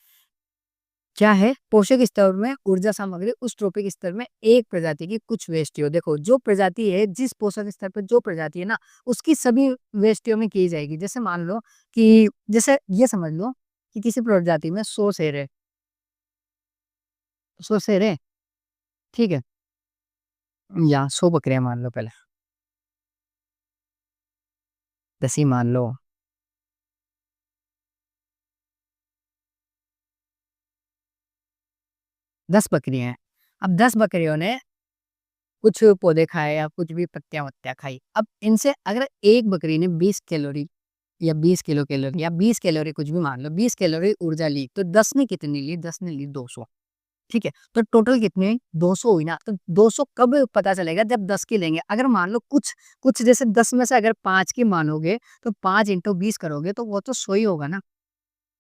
क्या है? पोषक स्तर में ऊर्जा सामग्री उस ट्रॉपिक स्तर में एक प्रजाति की कुछ व्यष्टियों। देखो, जो प्रजाति है, जिस पोषक स्तर पर जो प्रजाति है ना, उसकी सभी व्यष्टियों में की जाएगी। जैसे मान लो कि जैसे ये समझ लो कि किसी प्रजाति में 100 शेर है, 100 शेर है, ठीक है? या 100 बकरियाँ मान लो पहले, 10 ही मान लो। 10 बकरियाँ हैं। अब 10 बकरियों ने कुछ पौधे खाए या कुछ भी पत्तियाँ-वत्तियाँ खाई। अब इनसे अगर एक बकरी ने 20 कैलोरी या 20 किलो कैलोरी या 20 कैलोरी कुछ भी मान लो, 20 कैलोरी ऊर्जा ली, तो 10 ने कितनी ली? 10 ने ली 200, ठीक है? तो टोटल कितनी हुई? 200 हुई ना? तो 200 कब पता चलेगा? जब 10 की लेंगे। अगर मान लो कुछ कुछ जैसे 10 में से अगर 5 की मानोगे, तो 5 इंटू 20 करोगे, तो वो तो 100 ही होगा ना?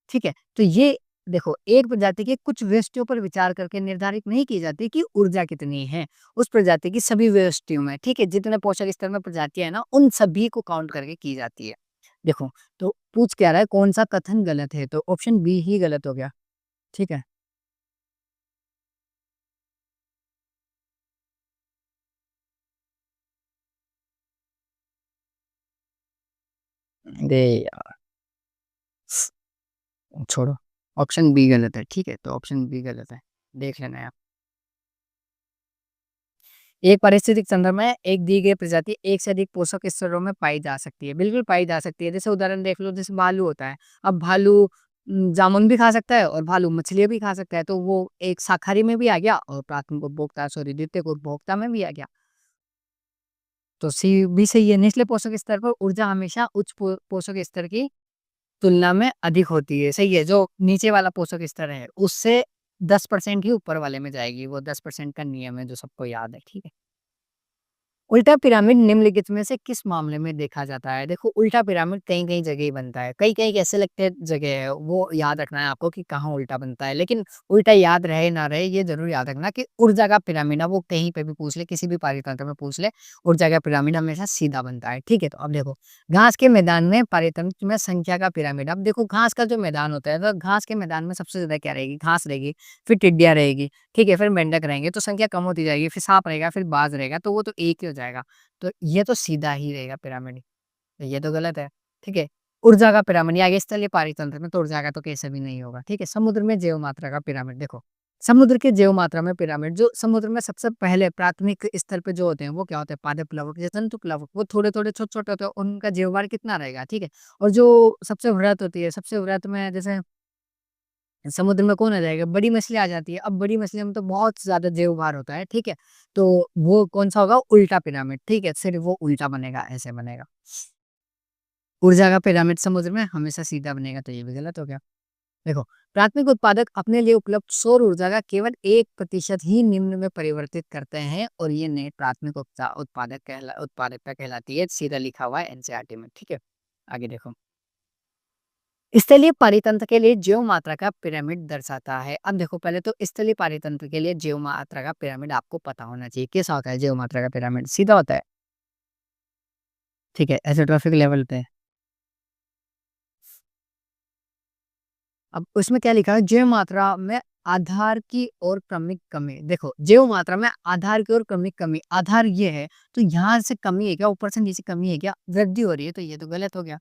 ठीक है? तो ये देखो, एक प्रजाति के कुछ व्यष्टियों पर विचार करके निर्धारित नहीं की जाती कि ऊर्जा कितनी है, उस प्रजाति की सभी व्यष्टियों में, ठीक है? जितने पोषक स्तर में प्रजातियाँ हैं ना, उन सभी को काउंट करके की जाती है। देखो, तो पूछ क्या रहा है, कौन-सा कथन गलत है? तो ऑप्शन बी ही गलत हो गया, ठीक है? अरे यार! छोड़ो, ऑप्शन बी गलत है, ठीक है? तो ऑप्शन बी गलत है, देख लेना आप। एक पारिस्थितिक तंत्र में एक दी गई प्रजाति एक से अधिक पोषक स्तरों में पाई जा सकती है। बिल्कुल पाई जा सकती है। जैसे उदाहरण देख लो, जैसे भालू होता है। अब भालू जामुन भी खा सकता है और भालू मछलियाँ भी खा सकता है। तो वो एक शाकाहारी में भी आ गया और प्राथमिक उपभोक्ता सॉरी द्वितीयक उपभोक्ता में भी आ गया। तो सी भी सही है। निचले पोषक स्तर पर ऊर्जा हमेशा उच्च पोषक स्तर की तुलना में अधिक होती है। सही है। जो नीचे वाला पोषक स्तर है, उससे 10% ही ऊपर वाले में जाएगी। वो 10% का नियम है जो सबको याद है। ठीक है। उल्टा पिरामिड निम्नलिखित में से किस मामले में देखा जाता है? देखो उल्टा पिरामिड कहीं-कहीं जगह ही बनता है। कई-कहीं ऐसे लगते हैं जगह है, वो याद रखना है आपको कि कहाँ उल्टा बनता है। लेकिन उल्टा याद रहे ना रहे ये ज़रूर याद रखना कि ऊर्जा का पिरामिड है वो कहीं पे भी पूछ ले, किसी भी पारितंत्र में पूछ ले, ऊर्जा का पिरामिड हमेशा सीधा बनता है। ठीक है? तो अब देखो घास के मैदान में पारितंत्र में संख्या का पिरामिड। अब देखो घास का जो मैदान होता है तो घास के मैदान में सबसे ज़्यादा क्या रहेगी? घास रहेगी, फिर टिड्डियाँ रहेगी, ठीक है? फिर मेंढक रहेंगे तो संख्या कम होती जाएगी, फिर साँप रहेगा, फिर बाज रहेगा तो वो तो एक ही हो जाएगा। तो ये तो सीधा ही रहेगा पिरामिड, तो ये तो गलत है, ठीक है? ऊर्जा का पिरामिड ये आगे स्थलीय पारितंत्र में तो ऊर्जा का तो कैसे भी नहीं होगा, ठीक है? समुद्र में जैव मात्रा का पिरामिड देखो, समुद्र के जैव मात्रा में पिरामिड जो समुद्र में सबसे पहले प्राथमिक स्तर पे जो होते हैं वो क्या होते हैं? पादप प्लवक या जंतु प्लवक वो थोड़े-थोड़े, छोटे-छोटे होते हैं, उनका जैव भार कितना रहेगा, ठीक है? और जो सबसे वृहत होती है, सबसे वृहत में जैसे समुद्र में कौन आ जाएगा? बड़ी मछली आ जाती है। अब बड़ी मछलियों में तो बहुत ज़्यादा जैव भार होता है, ठीक है? तो वो कौन-सा होगा? उल्टा पिरामिड, ठीक है? सिर्फ़ वो उल्टा बनेगा, ऐसे बनेगा। ऊर्जा का पिरामिड समुद्र में हमेशा सीधा बनेगा, तो ये भी गलत हो गया। देखो, प्राथमिक उत्पादक अपने लिए उपलब्ध सौर ऊर्जा का केवल 1% ही निम्न में परिवर्तित करते हैं और ये नेट प्राथमिक उत्पादकता कहलाती है। सीधा लिखा हुआ है एनसीईआरटी में, ठीक है? आगे देखो। स्थलीय पारितंत्र के लिए ज्यों मात्रा का पिरामिड दर्शाता है। अब देखो पहले तो स्थलीय पारितंत्र के लिए ज्यों मात्रा का पिरामिड आपको पता होना चाहिए। कैसा होता है ज्यों मात्रा का पिरामिड? सीधा होता है, ठीक है? एज़ोट्रॉपिक लेवल पे। अब उसमें क्या लिखा है? ज्यों मात्रा में आधार की ओर क्रमिक कमी। देखो, ज्यों मात्रा में आधार की ओर क्रमिक कमी, आधार ये है, तो यहाँ से कमी है क्या? ऊपर से नीचे कमी है क्या? वृद्धि हो रही है, तो ये तो गलत हो गया।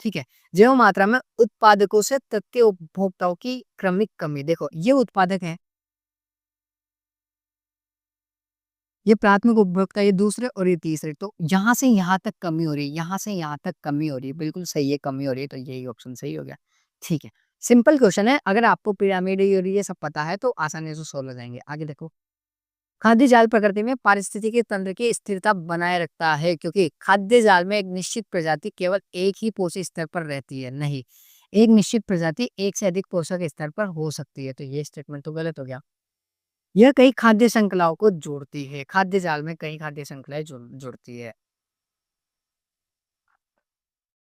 ठीक है। जैव मात्रा में उत्पादकों से तक के उपभोक्ताओं की क्रमिक कमी। देखो ये उत्पादक है, ये प्राथमिक उपभोक्ता, ये दूसरे और ये तीसरे। तो यहाँ से यहाँ तक कमी हो रही है, यहाँ से यहाँ तक कमी हो रही है। बिल्कुल सही है, कमी हो रही है, तो यही ऑप्शन सही हो गया। ठीक है। सिंपल क्वेश्चन है, अगर आपको पिरामिड और ये सब पता है तो आसानी से सोल्व हो जाएंगे। आगे देखो। खाद्य जाल प्रकृति में पारिस्थितिकी तंत्र की स्थिरता बनाए रखता है क्योंकि खाद्य जाल में एक निश्चित प्रजाति केवल एक ही पोषक स्तर पर रहती है। नहीं, एक निश्चित प्रजाति एक से अधिक पोषक स्तर पर हो सकती है, तो ये स्टेटमेंट तो गलत हो गया। यह कई खाद्य श्रृंखलाओं को जोड़ती है, खाद्य जाल में कई खाद्य श्रृंखलाएं जुड़ती है।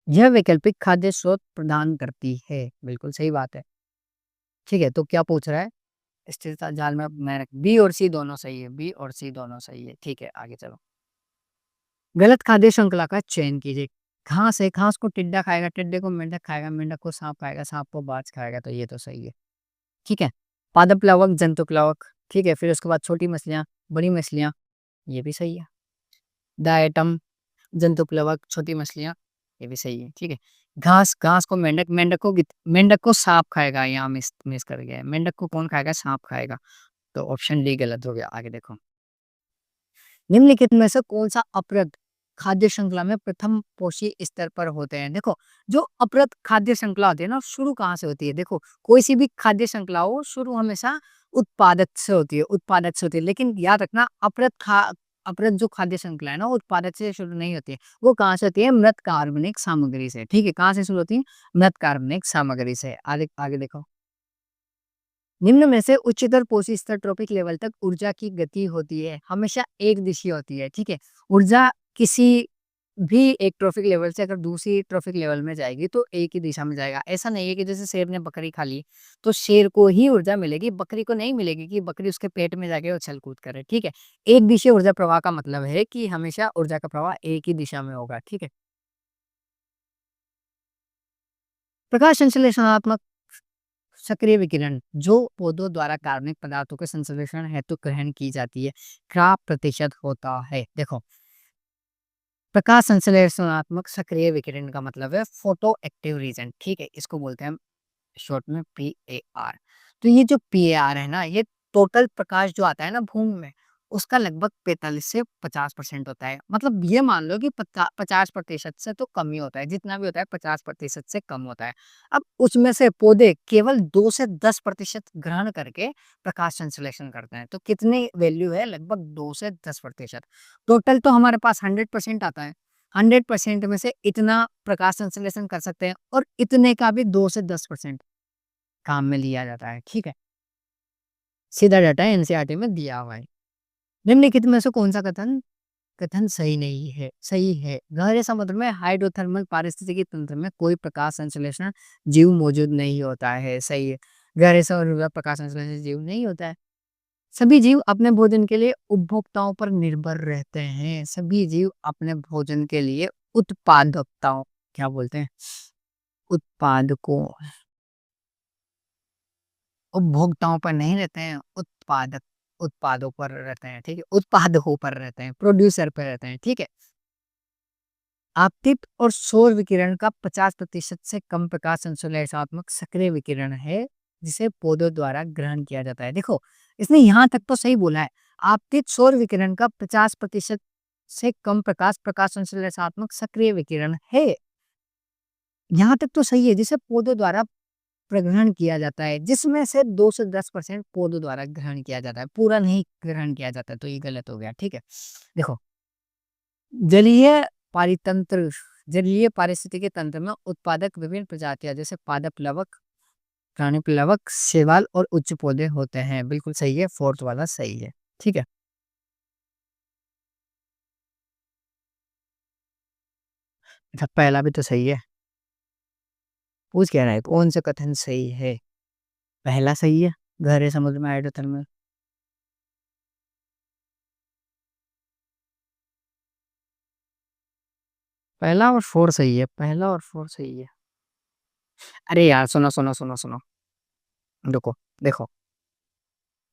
यह वैकल्पिक खाद्य स्रोत प्रदान करती है, बिल्कुल सही बात है। ठीक है, तो क्या पूछ रहा है? स्थिरता जाल में मैं बी और सी दोनों सही है, बी और सी दोनों सही है। ठीक है, आगे चलो। गलत खाद्य श्रृंखला का चयन कीजिए। घास है, घास को टिड्डा खाएगा, टिड्डे को मेंढक खाएगा, मेंढक को सांप खाएगा, सांप को बाज खाएगा, तो ये तो सही है। ठीक है। पादप प्लवक, जंतु प्लवक, ठीक है। फिर उसके बाद छोटी मछलियाँ, बड़ी मछलियाँ, ये भी सही है। डायटम, जंतु प्लवक, छोटी मछलियाँ, ये भी सही है। ठीक है। घास, घास को मेंढक, मेंढक को सांप खाएगा, यहाँ मिस मिस कर गया है। मेंढक को कौन खाएगा? सांप खाएगा। तो ऑप्शन डी गलत हो गया। आगे देखो। निम्नलिखित में से कौन-सा अपृत खाद्य श्रृंखला में प्रथम पोषी स्तर पर होते हैं? देखो, जो अपृत खाद्य श्रृंखला होती है ना, शुरू कहाँ से होती है? देखो, कोई सी भी खाद्य श्रृंखला हो, शुरू हमेशा उत्पादक से होती है। लेकिन याद रखना अपृत जो खाद्य श्रृंखला है ना, वो उत्पादक से शुरू नहीं होती है। वो कहाँ से होती है? मृत कार्बनिक सामग्री से, ठीक है? कहाँ से शुरू होती है? मृत कार्बनिक सामग्री से। आगे आगे देखो। निम्न में से उच्चतर पोषी स्तर ट्रॉपिक लेवल तक ऊर्जा की गति होती है, हमेशा एक दिशीय होती है, ठीक है? ऊर्जा किसी भी एक ट्रॉपिक लेवल से अगर दूसरी ट्रॉपिक लेवल में जाएगी तो एक ही दिशा में जाएगा। ऐसा नहीं है कि जैसे शेर ने बकरी खा ली, तो शेर को ही ऊर्जा मिलेगी, बकरी को नहीं मिलेगी कि बकरी उसके पेट में जाके उछल-कूद करे, ठीक है? एक दिशीय ऊर्जा प्रवाह का मतलब है कि हमेशा ऊर्जा का प्रवाह एक ही दिशा में होगा, ठीक है? प्रकाश संश्लेषणात्मक सक्रिय विकिरण जो पौधों द्वारा कार्बनिक पदार्थों के संश्लेषण हेतु ग्रहण की जाती है, क्या प्रतिशत होता है? देखो, प्रकाश संश्लेषणात्मक सक्रिय विकिरण का मतलब है फोटो एक्टिव रीजन, ठीक है? इसको बोलते हैं शॉर्ट में पीएआर। तो ये जो पीएआर है ना, ये टोटल प्रकाश जो आता है ना भूमि में, उसका लगभग 45 से 50% होता है। मतलब ये मान लो कि 50% से तो कम ही होता है, जितना भी होता है 50% से कम होता है। अब उसमें से पौधे केवल 2 से 10% ग्रहण करके प्रकाश संश्लेषण करते हैं। तो कितनी वैल्यू है? लगभग 2 से 10%। टोटल तो हमारे पास 100% आता है। 100% में से इतना प्रकाश संश्लेषण कर सकते हैं और इतने का भी 2 से 10% काम में लिया जाता है, ठीक है? सीधा डाटा एनसीईआरटी में दिया हुआ है। निम्नलिखित में से कौन-सा कथन कथन सही है। गहरे समुद्र में हाइड्रोथर्मल पारिस्थितिकी तंत्र में कोई प्रकाश संश्लेषण जीव मौजूद नहीं होता है। सही है। गहरे समुद्र में प्रकाश संश्लेषण जीव नहीं होता है। सभी जीव अपने भोजन के लिए उपभोक्ताओं पर निर्भर रहते हैं। सभी जीव अपने भोजन के लिए उत्पादकताओं, क्या बोलते हैं, उत्पादकों, उपभोक्ताओं पर नहीं रहते हैं, उत्पादों पर रहते हैं। ठीक है, उत्पादकों पर रहते हैं, प्रोड्यूसर पर रहते हैं। ठीक है। आपतित और सौर विकिरण का 50% से कम प्रकाश संश्लेषणात्मक सक्रिय विकिरण है, जिसे पौधों द्वारा ग्रहण किया जाता है। देखो, इसने यहां तक तो सही बोला है। आपतित सौर विकिरण का 50% से कम प्रकाश संश्लेषणात्मक सक्रिय विकिरण है। यहां तक तो सही है, जिसे पौधों द्वारा प्रग्रहण किया जाता है, जिसमें से 2 से 10% पौधों द्वारा ग्रहण किया जाता है, पूरा नहीं ग्रहण किया जाता है, तो ये गलत हो गया। ठीक है। देखो, जलीय पारितंत्र, जलीय पारिस्थितिकी तंत्र में उत्पादक विभिन्न प्रजातियां जैसे पादप प्लवक, प्राणी प्लवक, शैवाल और उच्च पौधे होते हैं। बिल्कुल सही है, फोर्थ वाला सही है। ठीक है। अच्छा, पहला भी तो सही है। पूछ क्या रहा है, कौन सा कथन सही है? पहला सही है, गहरे समुद्र में हाइड्रोथर्मल। पहला और फोर सही है, पहला और फोर सही है। अरे यार, सुनो सुनो सुनो सुनो, रुको। देखो,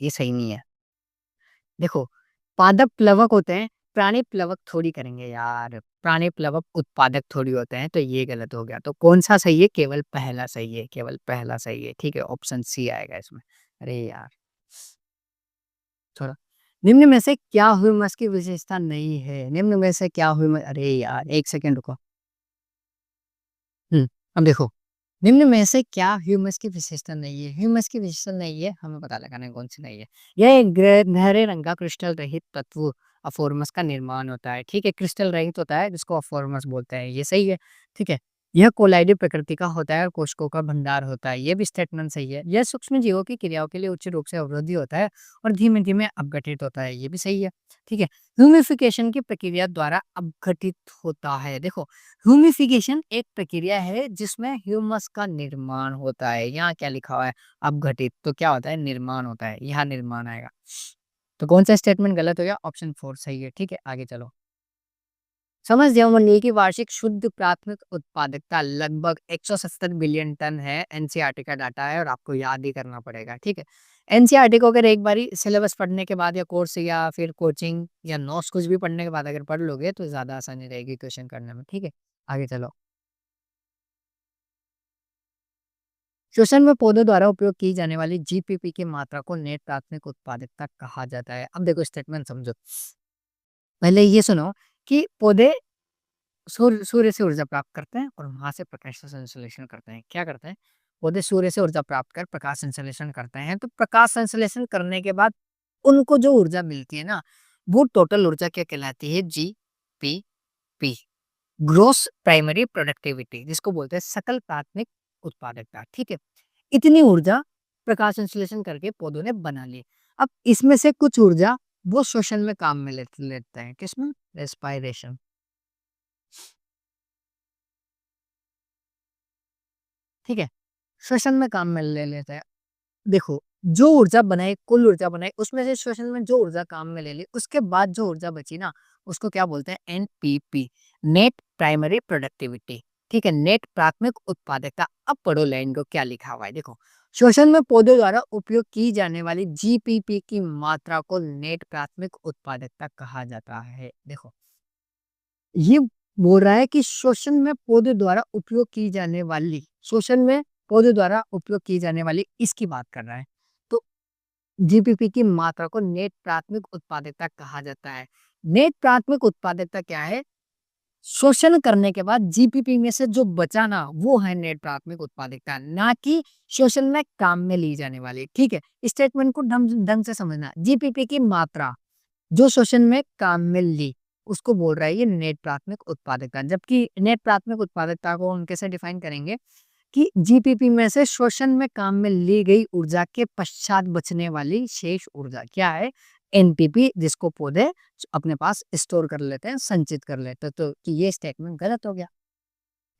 ये सही नहीं है। देखो, पादप प्लवक होते हैं, प्राणी प्लवक थोड़ी करेंगे यार, प्राणी प्लवक उत्पादक थोड़ी होते हैं, तो ये गलत हो गया। तो कौन सा सही है? केवल पहला सही है, केवल पहला सही है। ठीक है, ऑप्शन सी आएगा इसमें। अरे यार, थोड़ा, निम्न में से क्या ह्यूमस की विशेषता नहीं है? निम्न में से क्या ह्यूमस, अरे यार एक सेकेंड रुको। अब देखो, निम्न में से क्या ह्यूमस की विशेषता नहीं है? ह्यूमस की विशेषता नहीं है, हमें पता लगाना है कौन सी नहीं है। यह एक गहरे रंग का क्रिस्टल रहित तत्व अफोर्मस का निर्माण होता है। ठीक है, क्रिस्टल रहित होता है, जिसको अफोर्मस बोलते हैं, ये सही है। ठीक है। यह कोलाइडी प्रकृति का होता है और कोशिकाओं का भंडार होता है, ये भी स्टेटमेंट सही है। यह सूक्ष्म जीवों की क्रियाओं के लिए उच्च रूप से अवरोधी होता है और धीमे धीमे अपघटित होता है, ये भी सही है। ठीक है। ह्यूमिफिकेशन की प्रक्रिया द्वारा अपघटित होता है। देखो, ह्यूमिफिकेशन एक प्रक्रिया है जिसमें ह्यूमस का निर्माण होता है। यहाँ क्या लिखा हुआ है? अपघटित, तो क्या होता है? निर्माण होता है, यहाँ निर्माण आएगा। तो कौन सा स्टेटमेंट गलत हो गया? ऑप्शन फोर सही है। ठीक है, आगे चलो। समझ जाओ, की वार्षिक शुद्ध प्राथमिक उत्पादकता लगभग 170 बिलियन टन है। एनसीईआरटी का डाटा है और आपको याद ही करना पड़ेगा। ठीक है। एनसीईआरटी को अगर एक बारी सिलेबस पढ़ने के बाद या कोर्स या फिर कोचिंग या नोट्स कुछ भी पढ़ने के बाद अगर पढ़ लोगे तो ज्यादा आसानी रहेगी क्वेश्चन करने में। ठीक है, आगे चलो। श्वसन में पौधों द्वारा उपयोग की जाने वाली जीपीपी की मात्रा को नेट प्राथमिक उत्पादकता कहा जाता है। अब देखो, स्टेटमेंट समझो। पहले ये सुनो कि पौधे सूर्य से ऊर्जा प्राप्त करते हैं और वहां से प्रकाश का संश्लेषण करते हैं। क्या करते हैं? पौधे सूर्य से ऊर्जा प्राप्त कर प्रकाश संश्लेषण करते हैं। तो प्रकाश संश्लेषण करने के बाद उनको जो ऊर्जा मिलती है ना, वो टोटल ऊर्जा क्या कहलाती है? GPP, ग्रोस प्राइमरी प्रोडक्टिविटी, जिसको बोलते हैं सकल प्राथमिक उत्पादकता। ठीक है। इतनी ऊर्जा प्रकाश संश्लेषण करके पौधों ने बना ली। अब इसमें से कुछ ऊर्जा वो श्वसन में काम में लेते हैं। किसमें? रेस्पायरेशन। ठीक है, श्वसन में काम में ले लेते हैं। देखो, जो ऊर्जा बनाई, कुल ऊर्जा बनाई, उसमें से श्वसन में जो ऊर्जा काम में ले ली, उसके बाद जो ऊर्जा बची ना, उसको क्या बोलते हैं? NPP, net primary productivity. ठीक है, नेट प्राथमिक उत्पादकता। अब पढ़ो लाइन को, क्या लिखा हुआ है देखो। श्वसन में पौधों द्वारा उपयोग की जाने वाली जीपीपी की मात्रा को नेट प्राथमिक उत्पादकता कहा जाता है। देखो, ये बोल रहा है कि शोषण में पौधे द्वारा उपयोग की जाने वाली इसकी बात कर रहा है। तो जीपीपी की मात्रा को नेट प्राथमिक उत्पादकता कहा जाता है। नेट प्राथमिक उत्पादकता क्या है? शोषण करने के बाद जीपीपी में से जो बचा ना, वो है नेट प्राथमिक उत्पादकता, ना कि शोषण में काम में ली जाने वाली। ठीक है, स्टेटमेंट को ढंग ढंग से समझना। जीपीपी की मात्रा जो शोषण में काम में ली, उसको बोल रहा है ये नेट प्राथमिक उत्पादकता। जबकि नेट प्राथमिक उत्पादकता को हम कैसे डिफाइन करेंगे कि जीपीपी में से शोषण में काम में ली गई ऊर्जा के पश्चात बचने वाली शेष ऊर्जा क्या है? एनपीपी जिसको पौधे अपने पास स्टोर कर लेते हैं, संचित कर लेते हैं। तो ये स्टेटमेंट गलत हो गया।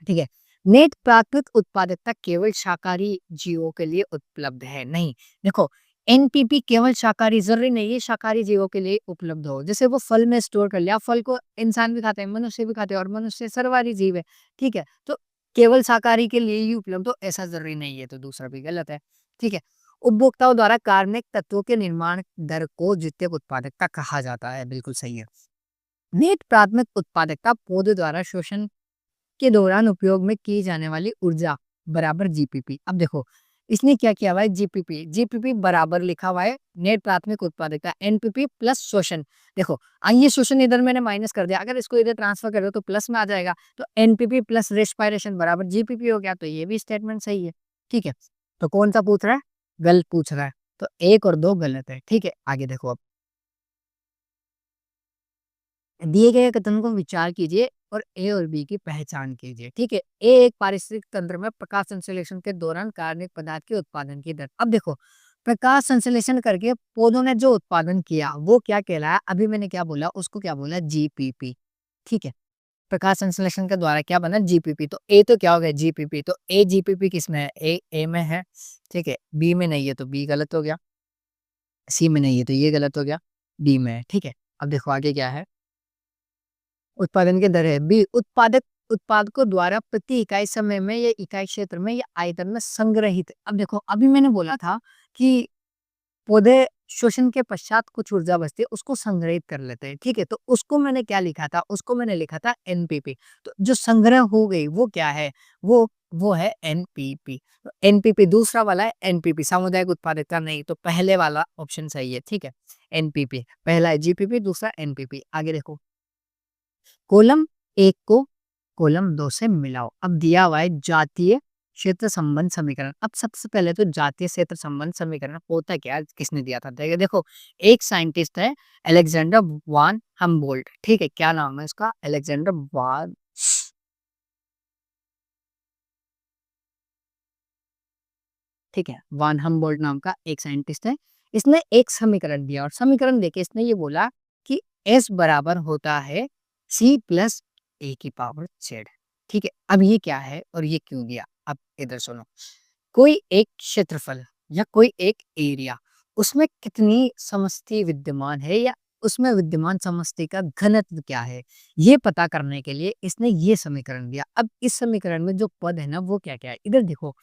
ठीक है। नेट प्राकृतिक उत्पादकता केवल शाकाहारी जीवों के लिए उपलब्ध है, नहीं। देखो, एनपीपी केवल शाकाहारी जरूरी नहीं है शाकाहारी जीवों के लिए उपलब्ध हो। जैसे वो फल में स्टोर कर लिया, फल को इंसान भी खाते हैं, मनुष्य भी खाते हैं, और मनुष्य सर्वाहारी जीव है। ठीक है, तो केवल शाकाहारी के लिए ही उपलब्ध हो ऐसा जरूरी नहीं है, तो दूसरा भी गलत है। ठीक है। उपभोक्ताओं द्वारा कार्बनिक तत्वों के निर्माण दर को द्वितीयक उत्पादकता कहा जाता है, बिल्कुल सही है। नेट प्राथमिक उत्पादकता पौधे द्वारा शोषण के दौरान उपयोग में की जाने वाली ऊर्जा बराबर जीपीपी। अब देखो, इसने क्या किया हुआ है, जीपीपी जीपीपी बराबर लिखा हुआ है नेट प्राथमिक उत्पादकता एनपीपी प्लस शोषण। देखो, ये शोषण इधर मैंने माइनस कर दिया, अगर इसको इधर ट्रांसफर कर दो तो प्लस में आ जाएगा, तो एनपीपी प्लस रेस्पायरेशन बराबर जीपीपी हो गया, तो ये भी स्टेटमेंट सही है। ठीक है, तो कौन सा पूछ रहा है, गलत पूछ रहा है, तो एक और दो गलत है। ठीक है, आगे देखो। अब दिए गए कथन को विचार कीजिए और ए और बी की पहचान कीजिए। ठीक है, ए एक पारिस्थितिक तंत्र में प्रकाश संश्लेषण के दौरान कार्बनिक पदार्थ के उत्पादन की दर। अब देखो, प्रकाश संश्लेषण करके पौधों ने जो उत्पादन किया वो क्या कहलाया, अभी मैंने क्या बोला, उसको क्या बोला, जीपीपी। ठीक है, प्रकाश संश्लेषण के द्वारा क्या बना, जीपीपी। तो ए तो क्या हो गया, जीपीपी। तो ए जीपीपी किस में है, ए में है। ठीक है, बी में नहीं है तो बी गलत हो गया, सी में नहीं है तो ये गलत हो गया, डी में है। ठीक है, अब देखो आगे क्या है, उत्पादन की दर है बी, उत्पादक उत्पादकों द्वारा प्रति इकाई समय में या इकाई क्षेत्र में या आयतन में संग्रहित। अब देखो, अभी मैंने बोला था कि पौधे शोषण के पश्चात कुछ ऊर्जा बचती है उसको संग्रहित कर लेते हैं। ठीक है, तो उसको मैंने क्या लिखा था, उसको मैंने लिखा था एनपीपी। तो जो संग्रह हो गई वो क्या है, वो है एनपीपी। तो एनपीपी दूसरा वाला है एनपीपी, सामुदायिक उत्पादकता नहीं, तो पहले वाला ऑप्शन सही है। ठीक है, एनपीपी पहला है, जीपीपी दूसरा एनपीपी। आगे देखो, कॉलम एक को कॉलम दो से मिलाओ। अब दिया हुआ है जातीय क्षेत्र संबंध समीकरण। अब सबसे पहले तो जातीय क्षेत्र संबंध समीकरण होता क्या है, किसने दिया था, देखो, एक साइंटिस्ट है अलेक्जेंडर वान हम्बोल्ट। ठीक है, क्या नाम है उसका, अलेक्जेंडर वान, ठीक है, वान हम्बोल्ट नाम का एक साइंटिस्ट है। इसने एक समीकरण दिया और समीकरण देके इसने ये बोला कि एस बराबर होता है सी प्लस ए की पावर जेड। ठीक है, अब ये क्या है और ये क्यों दिया, अब इधर सुनो। कोई एक क्षेत्रफल या कोई एक एरिया, उसमें कितनी समष्टि विद्यमान है या उसमें विद्यमान समष्टि का घनत्व क्या है, ये पता करने के लिए इसने ये समीकरण दिया। अब इस समीकरण में जो पद है ना वो क्या क्या है, इधर देखो।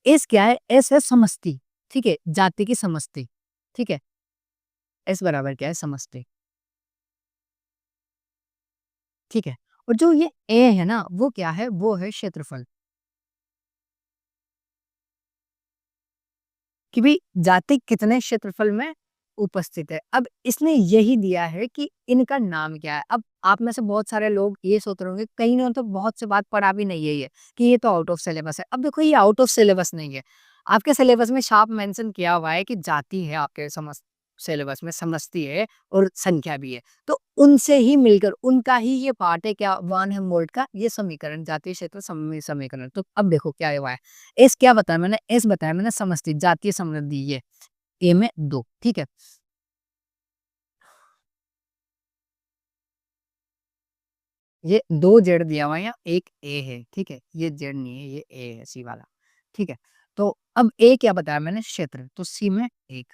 एस क्या है, एस है समष्टि। ठीक है, जाति की समष्टि। ठीक है, एस बराबर क्या है, समष्टि। ठीक है, और जो ये ए है ना वो क्या है, वो है क्षेत्रफल। कि भाई जाति कितने क्षेत्रफल में उपस्थित है। अब इसने यही दिया है कि इनका नाम क्या है। अब आप में से बहुत सारे लोग ये सोच रहे होंगे, कई ने तो बहुत से बात पढ़ा भी नहीं है ये, कि ये तो आउट ऑफ सिलेबस है। अब देखो, ये आउट ऑफ सिलेबस नहीं है, आपके सिलेबस में शार्प मेंशन किया हुआ है कि जाति है, आपके समझ सिलेबस में समझती है और संख्या भी है। तो उनसे ही मिलकर उनका ही ये पार्ट है क्या, वान हेमोल्ट का ये समीकरण, जातीय क्षेत्र समीकरण। तो अब देखो क्या हुआ है, एस क्या बताया मैंने, एस बताया मैंने समष्टि, जातीय समृद्धि, ये ए में दो। ठीक है, ये दो जेड दिया हुआ है या एक ए है। ठीक है, ये जेड नहीं है, ये ए है, सी वाला। ठीक है, तो अब ए क्या बताया मैंने, क्षेत्र, तो सी में एक,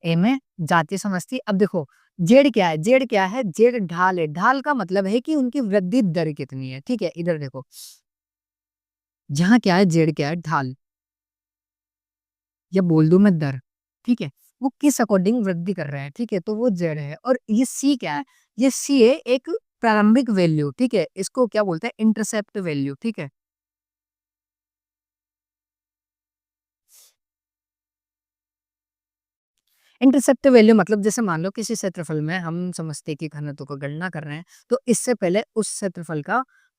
ए में जातीय समष्टि। अब देखो, जेड क्या है, जेड क्या है, जेड ढाल है। ढाल का मतलब है कि उनकी वृद्धि दर कितनी है। ठीक है, इधर देखो, जहाँ क्या है, जेड क्या है, ढाल, या बोल दूं मैं दर। ठीक है, वो किस अकॉर्डिंग वृद्धि कर रहे हैं। ठीक है, तो वो जेड है। और ये सी क्या है, ये सी है एक प्रारंभिक वैल्यू। ठीक है, इसको क्या बोलते हैं, इंटरसेप्ट वैल्यू। ठीक है, इंटरसेप्ट वैल्यू मतलब जैसे मान लो किसी क्षेत्रफल में हम समझते हैं कि घनत्व को गणना कर रहे हैं, तो इससे पहले उस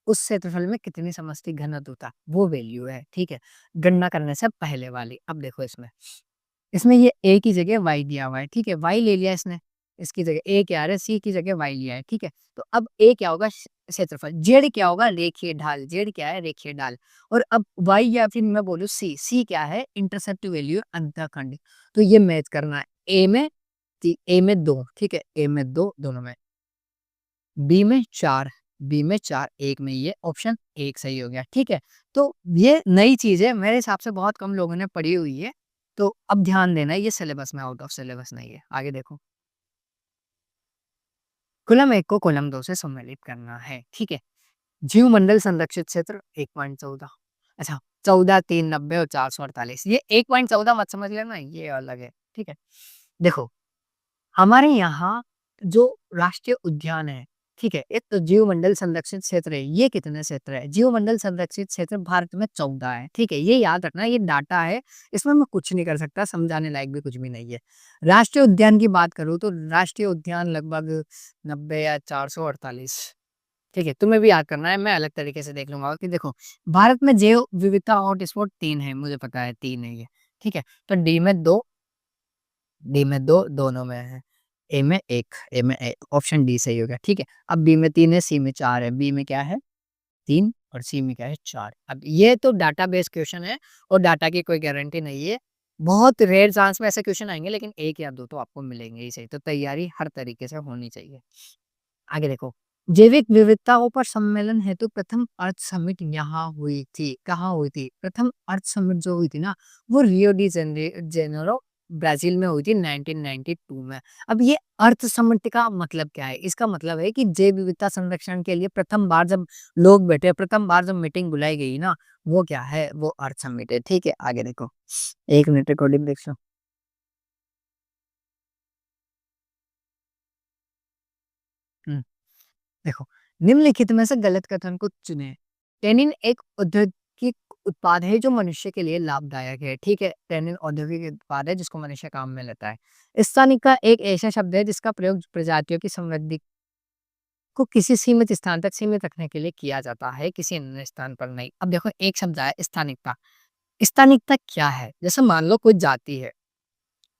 क्षेत्रफल में कितनी समष्टि घनत्व था वो वैल्यू है। ठीक है, गणना करने से पहले वाली। अब देखो, इसमें इसमें ये ए की जगह वाई दिया हुआ है। ठीक है, वाई ले लिया इसने, इसकी जगह ए क्या आ रहा है, सी की जगह वाई लिया है। ठीक है, तो अब ए क्या होगा, क्षेत्रफल, जेड क्या होगा, रेखीय ढाल, जेड क्या है, रेखीय ढाल। और अब वाई या फिर मैं बोलूँ सी, सी क्या है, इंटरसेप्ट वैल्यू अंतःखंड। तो ये मैच करना है, ए में ए में 2, ठीक है? ए में 2 दोनों में। बी में 4, बी में 4, 1 में ये ऑप्शन 1 सही हो गया, ठीक है? तो ये नई चीज़ है, मेरे हिसाब से बहुत कम लोगों ने पढ़ी हुई है, तो अब ध्यान देना ये सिलेबस में आउट ऑफ सिलेबस नहीं है। आगे देखो, कॉलम 1 को कॉलम 2 से सम्मिलित करना है, ठीक है? जीवमंडल संरक्षित क्षेत्र 1.14 अच्छा 14, 3, 90 और 448 ये 1.14 मत समझ लेना, ये अलग है, ठीक है? देखो हमारे यहाँ जो राष्ट्रीय उद्यान है, ठीक है? एक तो जीवमंडल संरक्षित क्षेत्र है, ये कितने क्षेत्र है? जीवमंडल संरक्षित क्षेत्र भारत में 14 है, ठीक है? ये याद रखना, ये डाटा है, इसमें मैं कुछ नहीं कर सकता, समझाने लायक भी कुछ भी नहीं है। राष्ट्रीय उद्यान की बात करूँ तो राष्ट्रीय उद्यान लगभग 90 या 448 ठीक है? तुम्हें भी याद करना है, मैं अलग तरीके से देख लूँगा कि देखो, भारत में जैव विविधता हॉटस्पॉट 3 है, मुझे पता है 3 है ये, ठीक है? तो डी में 2 दोनों में है, ए में 1 ऑप्शन डी सही हो गया, ठीक है? अब बी में 3 है, सी में 4 है, बी में क्या है 3 और सी में क्या है 4 अब ये तो डाटाबेस क्वेश्चन है और डाटा की कोई गारंटी नहीं है। बहुत रेयर चांस में ऐसे क्वेश्चन आएँगे लेकिन 1 या 2 तो आपको मिलेंगे ही सही, तो तैयारी हर तरीके से होनी चाहिए। आगे देखो, जैविक विविधताओं पर सम्मेलन हेतु प्रथम अर्थ समिट यहाँ हुई थी। कहाँ हुई थी? प्रथम अर्थ समिट जो हुई थी ना, वो रियो डी जेनेरो ब्राज़ील में हुई थी 1992 में। अब ये अर्थ समिट का मतलब क्या है? इसका मतलब है कि जैव विविधता संरक्षण के लिए प्रथम बार जब लोग बैठे, प्रथम बार जब मीटिंग बुलाई गई ना, वो क्या है? वो अर्थ समिट है। ठीक है, आगे देखो। 1 मिनट रिकॉर्डिंग देख लो। हुँ। देखो, निम्नलिखित में से गलत कथन को चुनें। टैनिन एक औद्योगिक उत्पाद है जो मनुष्य के लिए लाभदायक है, ठीक है? टैनिन औद्योगिक उत्पाद है जिसको मनुष्य काम में लेता है। स्थानिका एक ऐसा शब्द है जिसका प्रयोग प्रजातियों की समृद्धि को किसी सीमित स्थान तक सीमित रखने के लिए किया जाता है, किसी अन्य स्थान पर नहीं। अब देखो एक शब्द आया स्थानिकता। स्थानिकता क्या है? जैसे मान लो कोई जाति है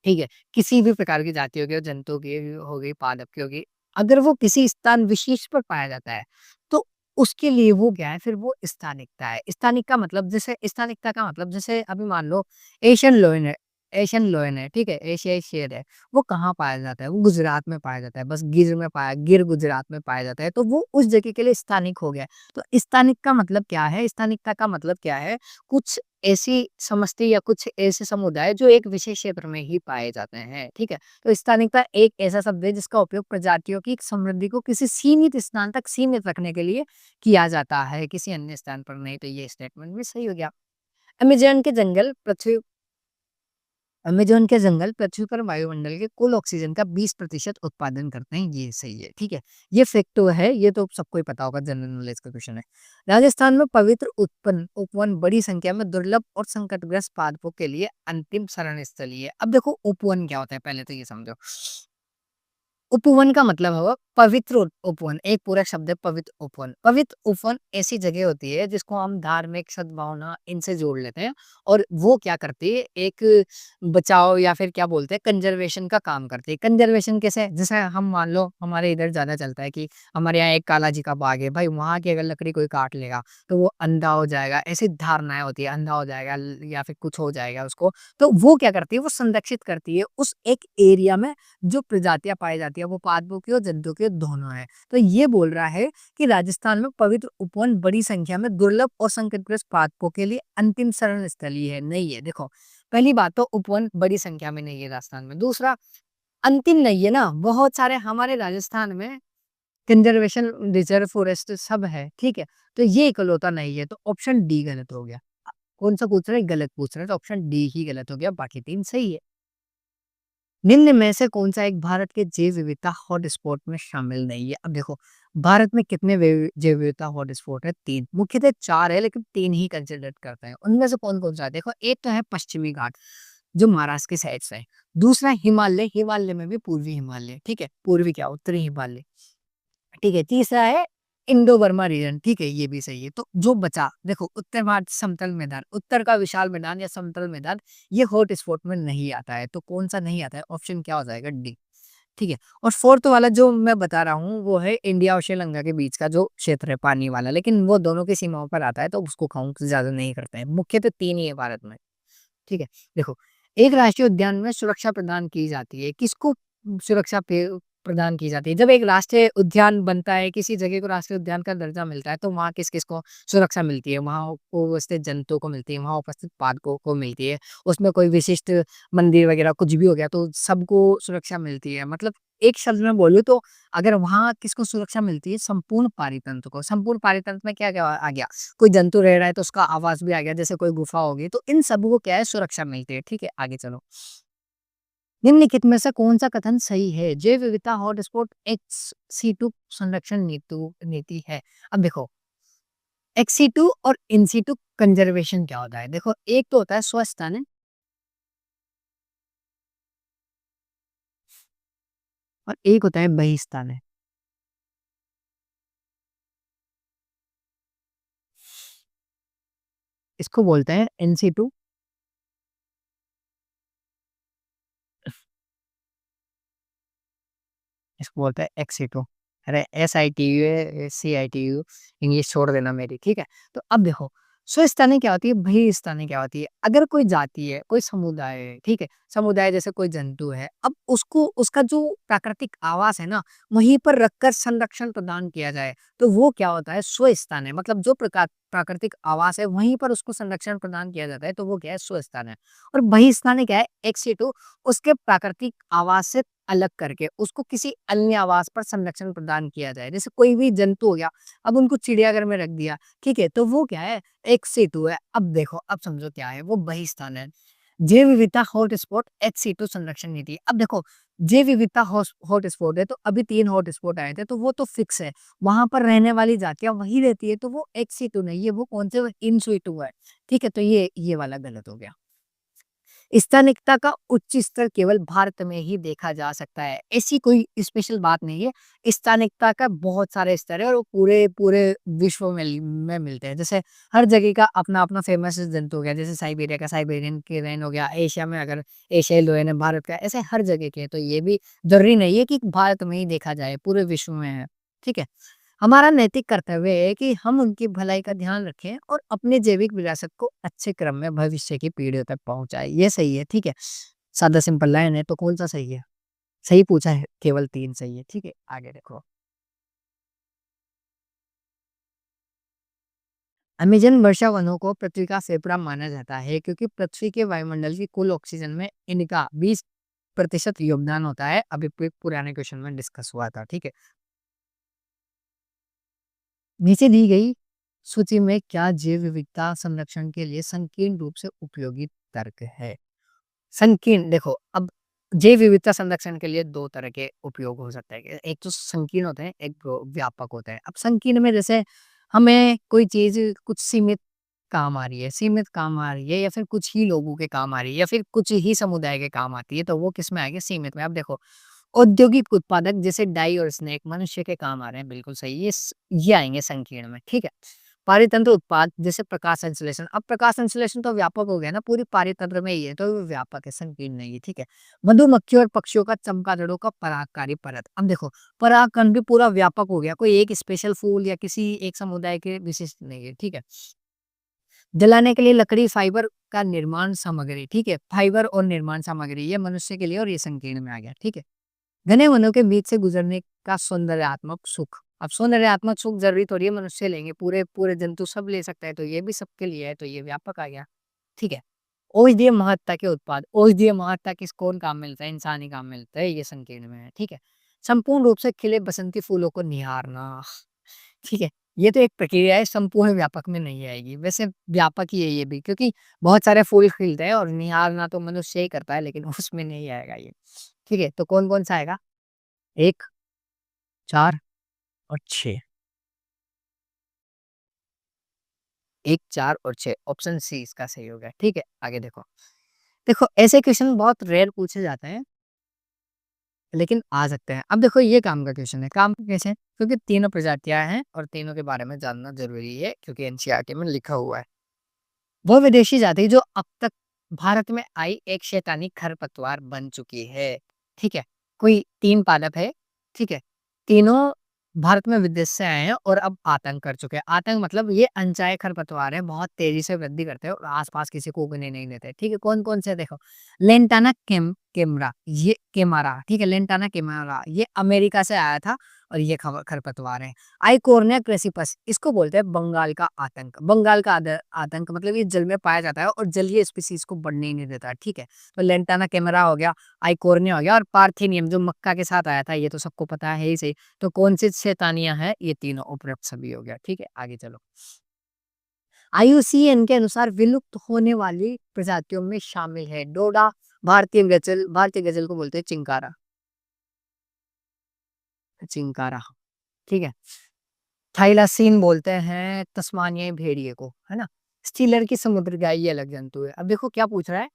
ठीक है? किसी भी प्रकार की जाति हो गई, जंतु की हो गई, पादप की हो गई, अगर वो किसी स्थान विशेष पर पाया जाता है, तो उसके लिए वो क्या है, फिर वो स्थानिकता है। स्थानिक का मतलब जैसे स्थानिकता का मतलब जैसे अभी मान लो एशियन लोयन है, ठीक है? एशियाई शेर है, वो कहाँ पाया जाता है? वो गुजरात में पाया जाता है, बस गिर गुजरात में पाया जाता है, तो वो उस जगह के लिए स्थानिक हो गया। तो स्थानिक का मतलब क्या है? स्थानिकता का मतलब क्या है? कुछ ऐसी समष्टि या कुछ ऐसे समुदाय जो एक विशेष क्षेत्र में ही पाए जाते हैं, ठीक है? तो स्थानिकता एक ऐसा शब्द है जिसका उपयोग प्रजातियों की समृद्धि को किसी सीमित स्थान तक सीमित रखने के लिए किया जाता है, किसी अन्य स्थान पर नहीं, तो ये स्टेटमेंट भी सही हो गया। अमेज़न के जंगल पृथ्वी अमेज़न के जंगल पृथ्वी पर वायुमंडल के कुल ऑक्सीजन का 20% उत्पादन करते हैं, ये सही है, ठीक है? ये फैक्ट तो है, ये तो सबको ही पता होगा, जनरल नॉलेज का क्वेश्चन है। राजस्थान में पवित्र उपवन बड़ी संख्या में दुर्लभ और संकटग्रस्त पादपों के लिए अंतिम शरण स्थली है। अब देखो उपवन क्या होता है, पहले तो ये समझो। उपवन का मतलब होगा पवित्र उपवन, एक पूरा शब्द है पवित्र उपवन। पवित्र उपवन ऐसी जगह होती है जिसको हम धार्मिक सद्भावना इनसे जोड़ लेते हैं और वो क्या करती है एक बचाव या फिर क्या बोलते हैं कंजर्वेशन का काम करती है। कंजर्वेशन कैसे? जैसे हम मान लो हमारे इधर ज़्यादा चलता है कि हमारे यहाँ एक काला जी का बाग है, भाई वहाँ की अगर लकड़ी कोई काट लेगा तो वो अंधा हो जाएगा, ऐसी धारणाएँ होती है, अंधा हो जाएगा या फिर कुछ हो जाएगा उसको। तो वो क्या करती है, वो संरक्षित करती है उस एक एरिया में जो प्रजातियाँ पाई जाती है वो पादपों की और जंतुओं की दोनों है। तो ये बोल रहा है कि राजस्थान में पवित्र उपवन बड़ी संख्या में दुर्लभ और संकटग्रस्त पादपों के लिए अंतिम शरण स्थली है, नहीं है। देखो, पहली बात तो उपवन बड़ी संख्या में नहीं है राजस्थान में। दूसरा, अंतिम नहीं है ना, बहुत सारे हमारे राजस्थान में कंजर्वेशन रिजर्व फॉरेस्ट सब है, ठीक है? तो ये इकलौता नहीं है, तो ऑप्शन डी गलत हो गया। कौन-सा पूछ रहा है? गलत पूछ रहा है, तो ऑप्शन डी ही गलत हो गया, बाकी 3 सही है। निम्न में से कौन-सा एक भारत के जैव विविधता हॉटस्पॉट में शामिल नहीं है? अब देखो, भारत में कितने जैव विविधता हॉटस्पॉट है? 3 मुख्यतः 4 है लेकिन 3 ही कंसिडर करते हैं। उनमें से कौन-कौन सा है? देखो, एक तो है पश्चिमी घाट, जो महाराष्ट्र की साइड से है। दूसरा हिमालय, हिमालय में भी पूर्वी हिमालय, ठीक है? पूर्वी क्या? उत्तरी हिमालय। ठीक है, तीसरा है इंडो बर्मा रीजन, ठीक है, ये भी सही है। तो जो बचा देखो उत्तर भारत समतल मैदान, उत्तर का विशाल मैदान या समतल मैदान, ये हॉट स्पॉट में नहीं आता है। तो कौन-सा नहीं आता है? ऑप्शन क्या हो जाएगा? डी, ठीक है। और फोर्थ वाला जो मैं बता रहा हूँ, वो है इंडिया और श्रीलंका के बीच का जो क्षेत्र है पानी वाला, लेकिन वो दोनों की सीमाओं पर आता है, तो उसको काउंट ज़्यादा नहीं करते हैं। मुख्य तो 3 ही है भारत में, ठीक है। देखो, एक राष्ट्रीय उद्यान में सुरक्षा प्रदान की जाती है, किसको? सुरक्षा प्रदान की जाती है। जब एक राष्ट्रीय उद्यान बनता है, किसी जगह को राष्ट्रीय उद्यान का दर्जा मिलता है, तो वहाँ किस-किस को सुरक्षा मिलती है? वहाँ उपस्थित जंतुओं को मिलती है, वहाँ उपस्थित पादपों को मिलती है। उसमें कोई विशिष्ट मंदिर वगैरह कुछ भी हो गया, तो सबको सुरक्षा मिलती है। मतलब एक शब्द में बोलूँ तो अगर वहाँ किसको सुरक्षा मिलती है? संपूर्ण पारितंत्र को। संपूर्ण पारितंत्र में क्या-क्या आ गया? कोई जंतु रह रहा है, तो उसका आवास भी आ गया, जैसे कोई गुफा होगी, तो इन सब को क्या है? सुरक्षा मिलती है। ठीक है, आगे चलो। निम्नलिखित में से कौन सा कथन सही है? जैव विविधता हॉटस्पॉट एक्स-सी2 संरक्षण नीति है। अब देखो, एक्स-सी2 और इन-सी2 कंजर्वेशन क्या होता है? देखो, एक तो होता है स्वस्थानी और एक होता है बहिस्तानी। इसको बोलते हैं इन-सी2, इसको बोलते हैं एक्स-सी2। अरे एस-आई-टी-यू है, सी-आई-टी-यू, इंग्लिश छोड़ देना मेरी, ठीक है? तो अब देखो, स्वस्थानी क्या होती है, बहिस्तानी क्या होती है? अगर कोई जाति है, कोई समुदाय है, ठीक है? समुदाय जैसे कोई जंतु है, अब उसको उसका जो प्राकृतिक आवास है ना, वहीं पर रखकर संरक्षण प्रदान किया जाए, तो वो क्या होता है? स्वस्थानी। मतलब जो प्राकृतिक आवास है, वहीं पर उसको संरक्षण प्रदान किया जाता है, तो वो क्या है? स्वस्थानी। और बहिस्तानी क्या है? एक्स-सी2, उसके प्राकृतिक आवास से अलग करके उसको किसी अन्य आवास पर संरक्षण प्रदान किया जाए। जैसे कोई भी जंतु हो गया, अब उनको चिड़ियाघर में रख दिया, ठीक है? तो वो क्या है? एक सेतु है। अब देखो, अब समझो क्या है? वो बहिस्थान है। जैव विविधता हॉटस्पॉट एच-सी2 संरक्षण नीति। अब देखो, जैव विविधता हॉटस्पॉट है, तो अभी 3 हॉटस्पॉट आए थे, तो वो तो फिक्स है। वहाँ पर रहने वाली जातियाँ वही रहती है, तो वो एच-सी2 नहीं है, वो कौन से? वो इन-सी2 है। ठीक है? तो ये वाला गलत हो गया। स्तनिकता का उच्च स्तर केवल भारत में ही देखा जा सकता है। ऐसी कोई स्पेशल बात नहीं है। स्तनिकता का बहुत सारे स्तर है और वो पूरे पूरे विश्व में मिलते हैं। जैसे हर जगह का अपना-अपना फेमस जंतु हो गया, जैसे साइबेरिया का साइबेरियन क्रेन हो गया, एशिया में अगर एशियाई लोयन है भारत का, ऐसे हर जगह के हैं। तो ये भी ज़रूरी नहीं है कि भारत में ही देखा जाए, पूरे विश्व में है। ठीक है? हमारा नैतिक कर्तव्य है कि हम उनकी भलाई का ध्यान रखें और अपने जैविक विरासत को अच्छे क्रम में भविष्य की पीढ़ियों तक पहुंचाएं। ये सही है, ठीक है। सादा सिंपल लाइन है, तो कौन सा सही है? सही पूछा है, केवल 3 सही है, ठीक है। आगे देखो। अमेजन वर्षा वनों को पृथ्वी का फेफड़ा माना जाता है क्योंकि पृथ्वी के वायुमंडल की कुल ऑक्सीजन में इनका 20% योगदान होता है। अभी पुराने क्वेश्चन में डिस्कस हुआ था, ठीक है। नीचे दी गई सूची में क्या जैव विविधता संरक्षण के लिए संकीर्ण रूप से उपयोगी तर्क है? संकीर्ण देखो, अब जैव विविधता संरक्षण के लिए 2 तरह के उपयोग हो सकते हैं। एक तो संकीर्ण होते हैं, एक व्यापक होते हैं। अब संकीर्ण में जैसे हमें कोई चीज़ कुछ सीमित काम आ रही है, या फिर कुछ ही लोगों के काम आ रही है या फिर कुछ ही समुदाय के काम आती है, तो वो किसमें आएगी? सीमित में। अब देखो, औद्योगिक उत्पादक जैसे डाई और स्नेक मनुष्य के काम आ रहे हैं, बिल्कुल सही। ये आएँगे संकीर्ण में, ठीक है। पारितंत्र उत्पाद जैसे प्रकाश संश्लेषण। अब प्रकाश संश्लेषण तो व्यापक हो गया ना, पूरी पारितंत्र में ही है, तो वो व्यापक है, संकीर्ण नहीं है, ठीक है। मधुमक्खियों और पक्षियों का चमगादड़ों का परागकारी परत। अब देखो, परागकण भी पूरा व्यापक हो गया, कोई एक स्पेशल फूल या किसी एक समुदाय के विशिष्ट नहीं है, ठीक है। जलाने के लिए लकड़ी, फाइबर का निर्माण सामग्री, ठीक है। फाइबर और निर्माण सामग्री, ये मनुष्य के लिए और ये संकीर्ण में आ गया, ठीक है। घने वनों के बीच से गुजरने का सौंदर्यात्मक सुख। अब सौंदर्यात्मक सुख जरूरी थोड़ी है मनुष्य लेंगे, पूरे पूरे जंतु सब ले सकता है, तो ये भी सबके लिए है, तो ये व्यापक आ गया, ठीक है। औषधीय महत्ता के उत्पाद, औषधीय महत्ता किस कौन काम मिलता है? इंसानी काम मिलता है, ये संकीर्ण में है, ठीक है। संपूर्ण रूप से खिले बसंती फूलों को निहारना, ठीक है। ये तो एक प्रक्रिया है, संपूर्ण व्यापक में नहीं आएगी। वैसे व्यापक ही है ये भी, क्योंकि बहुत सारे फूल खिलते हैं और निहारना तो मनुष्य ही करता है, लेकिन उसमें नहीं आएगा ये, ठीक है। तो कौन कौन सा आएगा? 1, 4 और 6। 1, 4 और 6, ऑप्शन सी इसका सही हो गया, ठीक है। आगे देखो। देखो, ऐसे क्वेश्चन बहुत रेयर पूछे जाते हैं, लेकिन आ सकते हैं। अब देखो, ये काम का क्वेश्चन है। काम कैसे? क्योंकि तीनों प्रजातियां हैं और तीनों के बारे में जानना जरूरी है, क्योंकि एनसीईआरटी में लिखा हुआ है। वो विदेशी जाति जो अब तक भारत में आई एक शैतानी खरपतवार बन चुकी है, ठीक है। कोई 3 पादप है, ठीक है। तीनों भारत में विदेश से आए हैं और अब आतंक कर चुके हैं। आतंक मतलब ये अनचाहे खरपतवार हैं, बहुत तेज़ी से वृद्धि करते हैं और आस-पास किसी को उगने नहीं देते। ठीक है? कौन-कौन से देखो, लेंटाना केमरा, ये केमारा, ठीक है? लेंटाना केमारा, ये अमेरिका से आया था और ये खरपतवार है। आइकोर्निया क्रेसिपस, इसको बोलते हैं बंगाल का आतंक। बंगाल का आतंक मतलब ये जल में पाया जाता है और जलीय स्पीशीज़ को बढ़ने ही नहीं देता। ठीक है? तो लेंटाना केमरा हो गया, आइकोर्निया हो गया और पार्थेनियम जो मक्का के साथ आया था, ये तो सबको पता है ही सही। तो कौन सी शैतानियाँ हैं? ये तीनों उपरोक्त सभी हो गया, ठीक है? आगे चलो। आईयूसीएन के अनुसार विलुप्त होने वाली प्रजातियों में शामिल है डोडा, भारतीय गज़ल को बोलते हैं चिंकारा, चिंकारा, ठीक है? थाइलासीन बोलते हैं तस्मानियाई भेड़िए को, है ना? स्टीलर की समुद्र गाय ये अलग जंतु है। अब देखो क्या पूछ रहा है?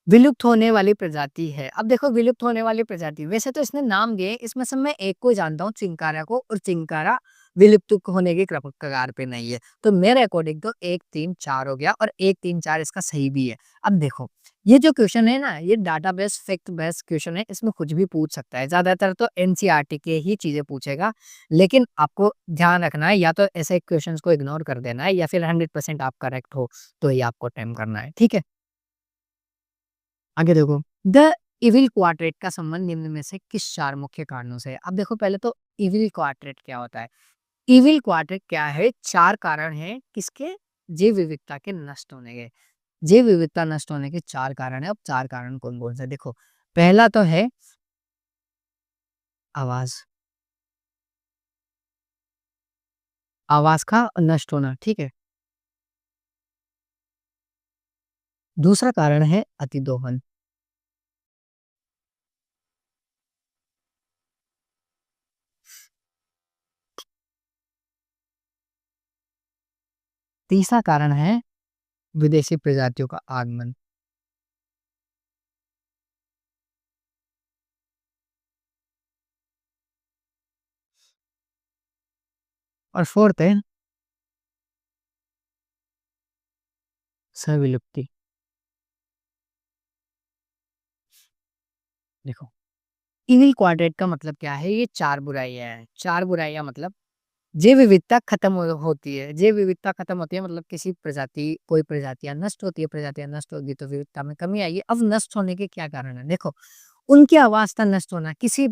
विलुप्त होने वाली प्रजाति है। अब देखो विलुप्त होने वाली प्रजाति, वैसे तो इसने नाम दिए, इसमें से मैं एक को जानता हूँ चिंकारा को और चिंकारा विलुप्त होने की कगार पे नहीं है। तो मेरे अकॉर्डिंग तो 1, 3, 4 हो गया और 1, 3, 4 इसका सही भी है। अब देखो, ये जो क्वेश्चन है ना, ये डाटाबेस फैक्ट बेस्ड क्वेश्चन है, इसमें कुछ भी पूछ सकता है। ज़्यादातर तो एनसीईआरटी के ही चीज़ें पूछेगा, लेकिन आपको ध्यान रखना है या तो ऐसे क्वेश्चंस को इग्नोर कर देना है या फिर 100% आप करेक्ट हो, तो ही आपको अटेम्प्ट करना है, ठीक है? आगे देखो, द इविल क्वाड्रेट का संबंध निम्न में से किस 4 मुख्य कारणों से है? अब देखो पहले तो इविल क्वाड्रेट क्या होता है? इविल क्वाड्रेट क्या है? 4 कारण हैं किसके? जैव विविधता के नष्ट होने के। जैव विविधता नष्ट होने के 4 कारण हैं। अब 4 कारण कौन-कौन से हैं? देखो, पहला तो है आवाज़, आवाज़ का नष्ट होना, ठीक है? दूसरा कारण है अतिदोहन, तीसरा कारण है विदेशी प्रजातियों का आगमन और फोर्थ है सह-विलुप्ति। देखो, इविल क्वाड्रेट का मतलब क्या है? ये 4 बुराइयाँ हैं। 4 बुराइयाँ मतलब जैव विविधता खत्म होती है। जैव विविधता खत्म होती है मतलब किसी प्रजाति कोई प्रजातियाँ नष्ट होती है, प्रजातियाँ नष्ट होगी तो विविधता में कमी आएगी। अब नष्ट होने के क्या कारण है? देखो, उनकी आवास का नष्ट होना, किसी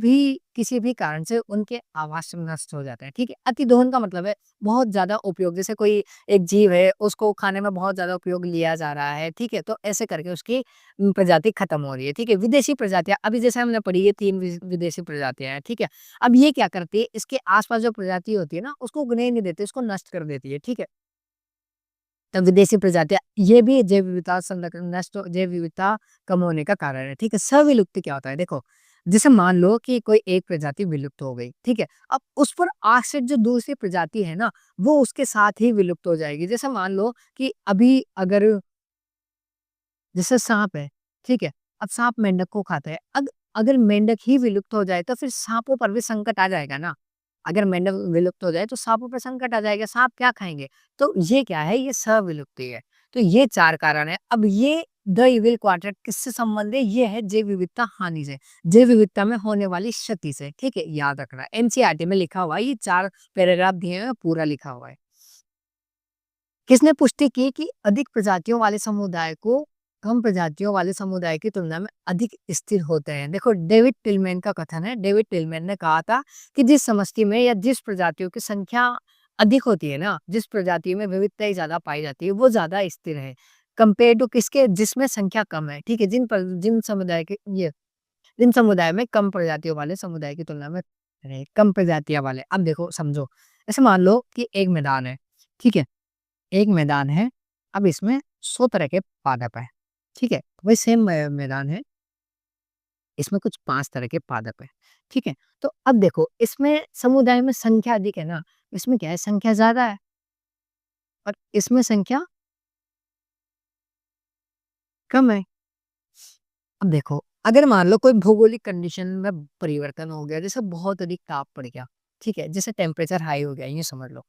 भी कारण से उनके आवास नष्ट हो जाता है, ठीक है? अतिदोहन का मतलब है बहुत ज़्यादा उपयोग, जैसे कोई एक जीव है, उसको खाने में बहुत ज़्यादा उपयोग लिया जा रहा है, ठीक है? तो ऐसे करके उसकी प्रजाति खत्म हो रही है, ठीक है? विदेशी प्रजातियाँ, अभी जैसे हमने पढ़ी ये 3 विदेशी प्रजातियाँ हैं, ठीक है? अब ये क्या करती है, इसके आस-पास जो प्रजाति होती है ना, उसको उगने ही नहीं देती, उसको नष्ट कर देती है, ठीक है? तो विदेशी प्रजातियाँ, ये भी जैव विविधता संरक्षण नष्ट जैव विविधता कम होने का कारण है, ठीक है? सह-विलुप्ति क्या होता है? देखो, जैसे मान लो कि कोई एक प्रजाति विलुप्त हो गई, ठीक है? अब उस पर आश्रित जो दूसरी प्रजाति है ना, वो उसके साथ ही विलुप्त हो जाएगी। जैसे मान लो कि अभी अगर जैसे साँप है, ठीक है? अब साँप मेंढक को खाता है। अगर मेंढक ही विलुप्त हो जाए तो फिर साँपों पर भी संकट आ जाएगा ना। अगर मेंढक विलुप्त हो जाए तो साँपों पर संकट आ जाएगा, साँप क्या खाएँगे? तो ये क्या है? ये सह-विलुप्ति है। तो ये 4 कारण हैं। अब ये द इविल क्वाड्रेट किससे संबंध है? ये है जैव विविधता हानि से, जैव विविधता में होने वाली क्षति से, ठीक है? याद रखना, एनसीईआरटी में लिखा हुआ है, ये 4 पैराग्राफ दिए हैं, पूरा लिखा हुआ है। किसने पुष्टि की कि अधिक प्रजातियों वाले समुदाय को कम प्रजातियों वाले समुदाय की तुलना में अधिक स्थिर होते हैं? देखो, डेविड टिलमैन का कथन है। डेविड टिलमैन ने कहा था कि जिस समष्टि में या जिस प्रजातियों की संख्या अधिक होती है ना, जिस प्रजाति में विविधता ही ज्यादा पाई जाती है, वो ज्यादा स्थिर है कंपेयर टू किसके, जिसमें संख्या कम है, ठीक है? जिन समुदाय में कम प्रजातियों वाले समुदाय की तुलना में कम प्रजातियां वाले। अब देखो समझो, ऐसे मान लो कि एक मैदान है, ठीक है? एक मैदान है, अब इसमें 100 तरह के पादप हैं, ठीक है? वही सेम मैदान है, इसमें कुछ 5 तरह के पादप हैं, ठीक है? तो अब देखो, इसमें समुदाय में संख्या अधिक है ना, इसमें क्या है, संख्या ज़्यादा है और इसमें संख्या कम है। अब देखो, अगर मान लो कोई भौगोलिक कंडीशन में परिवर्तन हो गया, जैसे बहुत अधिक ताप पड़ गया, ठीक है? जैसे टेम्परेचर हाई हो गया, यूँ समझ लो।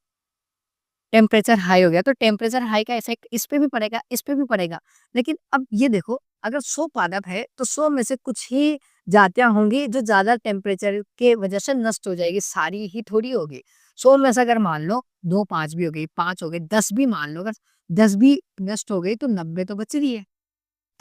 टेम्परेचर हाई हो गया, तो टेम्परेचर हाई का इफ़ेक्ट इस पे भी पड़ेगा, इस पे भी पड़ेगा। लेकिन अब ये देखो, अगर 100 पादप है, तो 100 में से कुछ ही जातियाँ होंगी जो ज़्यादा टेम्परेचर के वजह से नष्ट हो जाएगी, सारी ही थोड़ी होगी। 100 में से अगर मान लो 2 5 भी हो गई, 5 हो गई, 10 भी मान लो, अगर 10 भी नष्ट हो गई तो 90 तो बच रही है।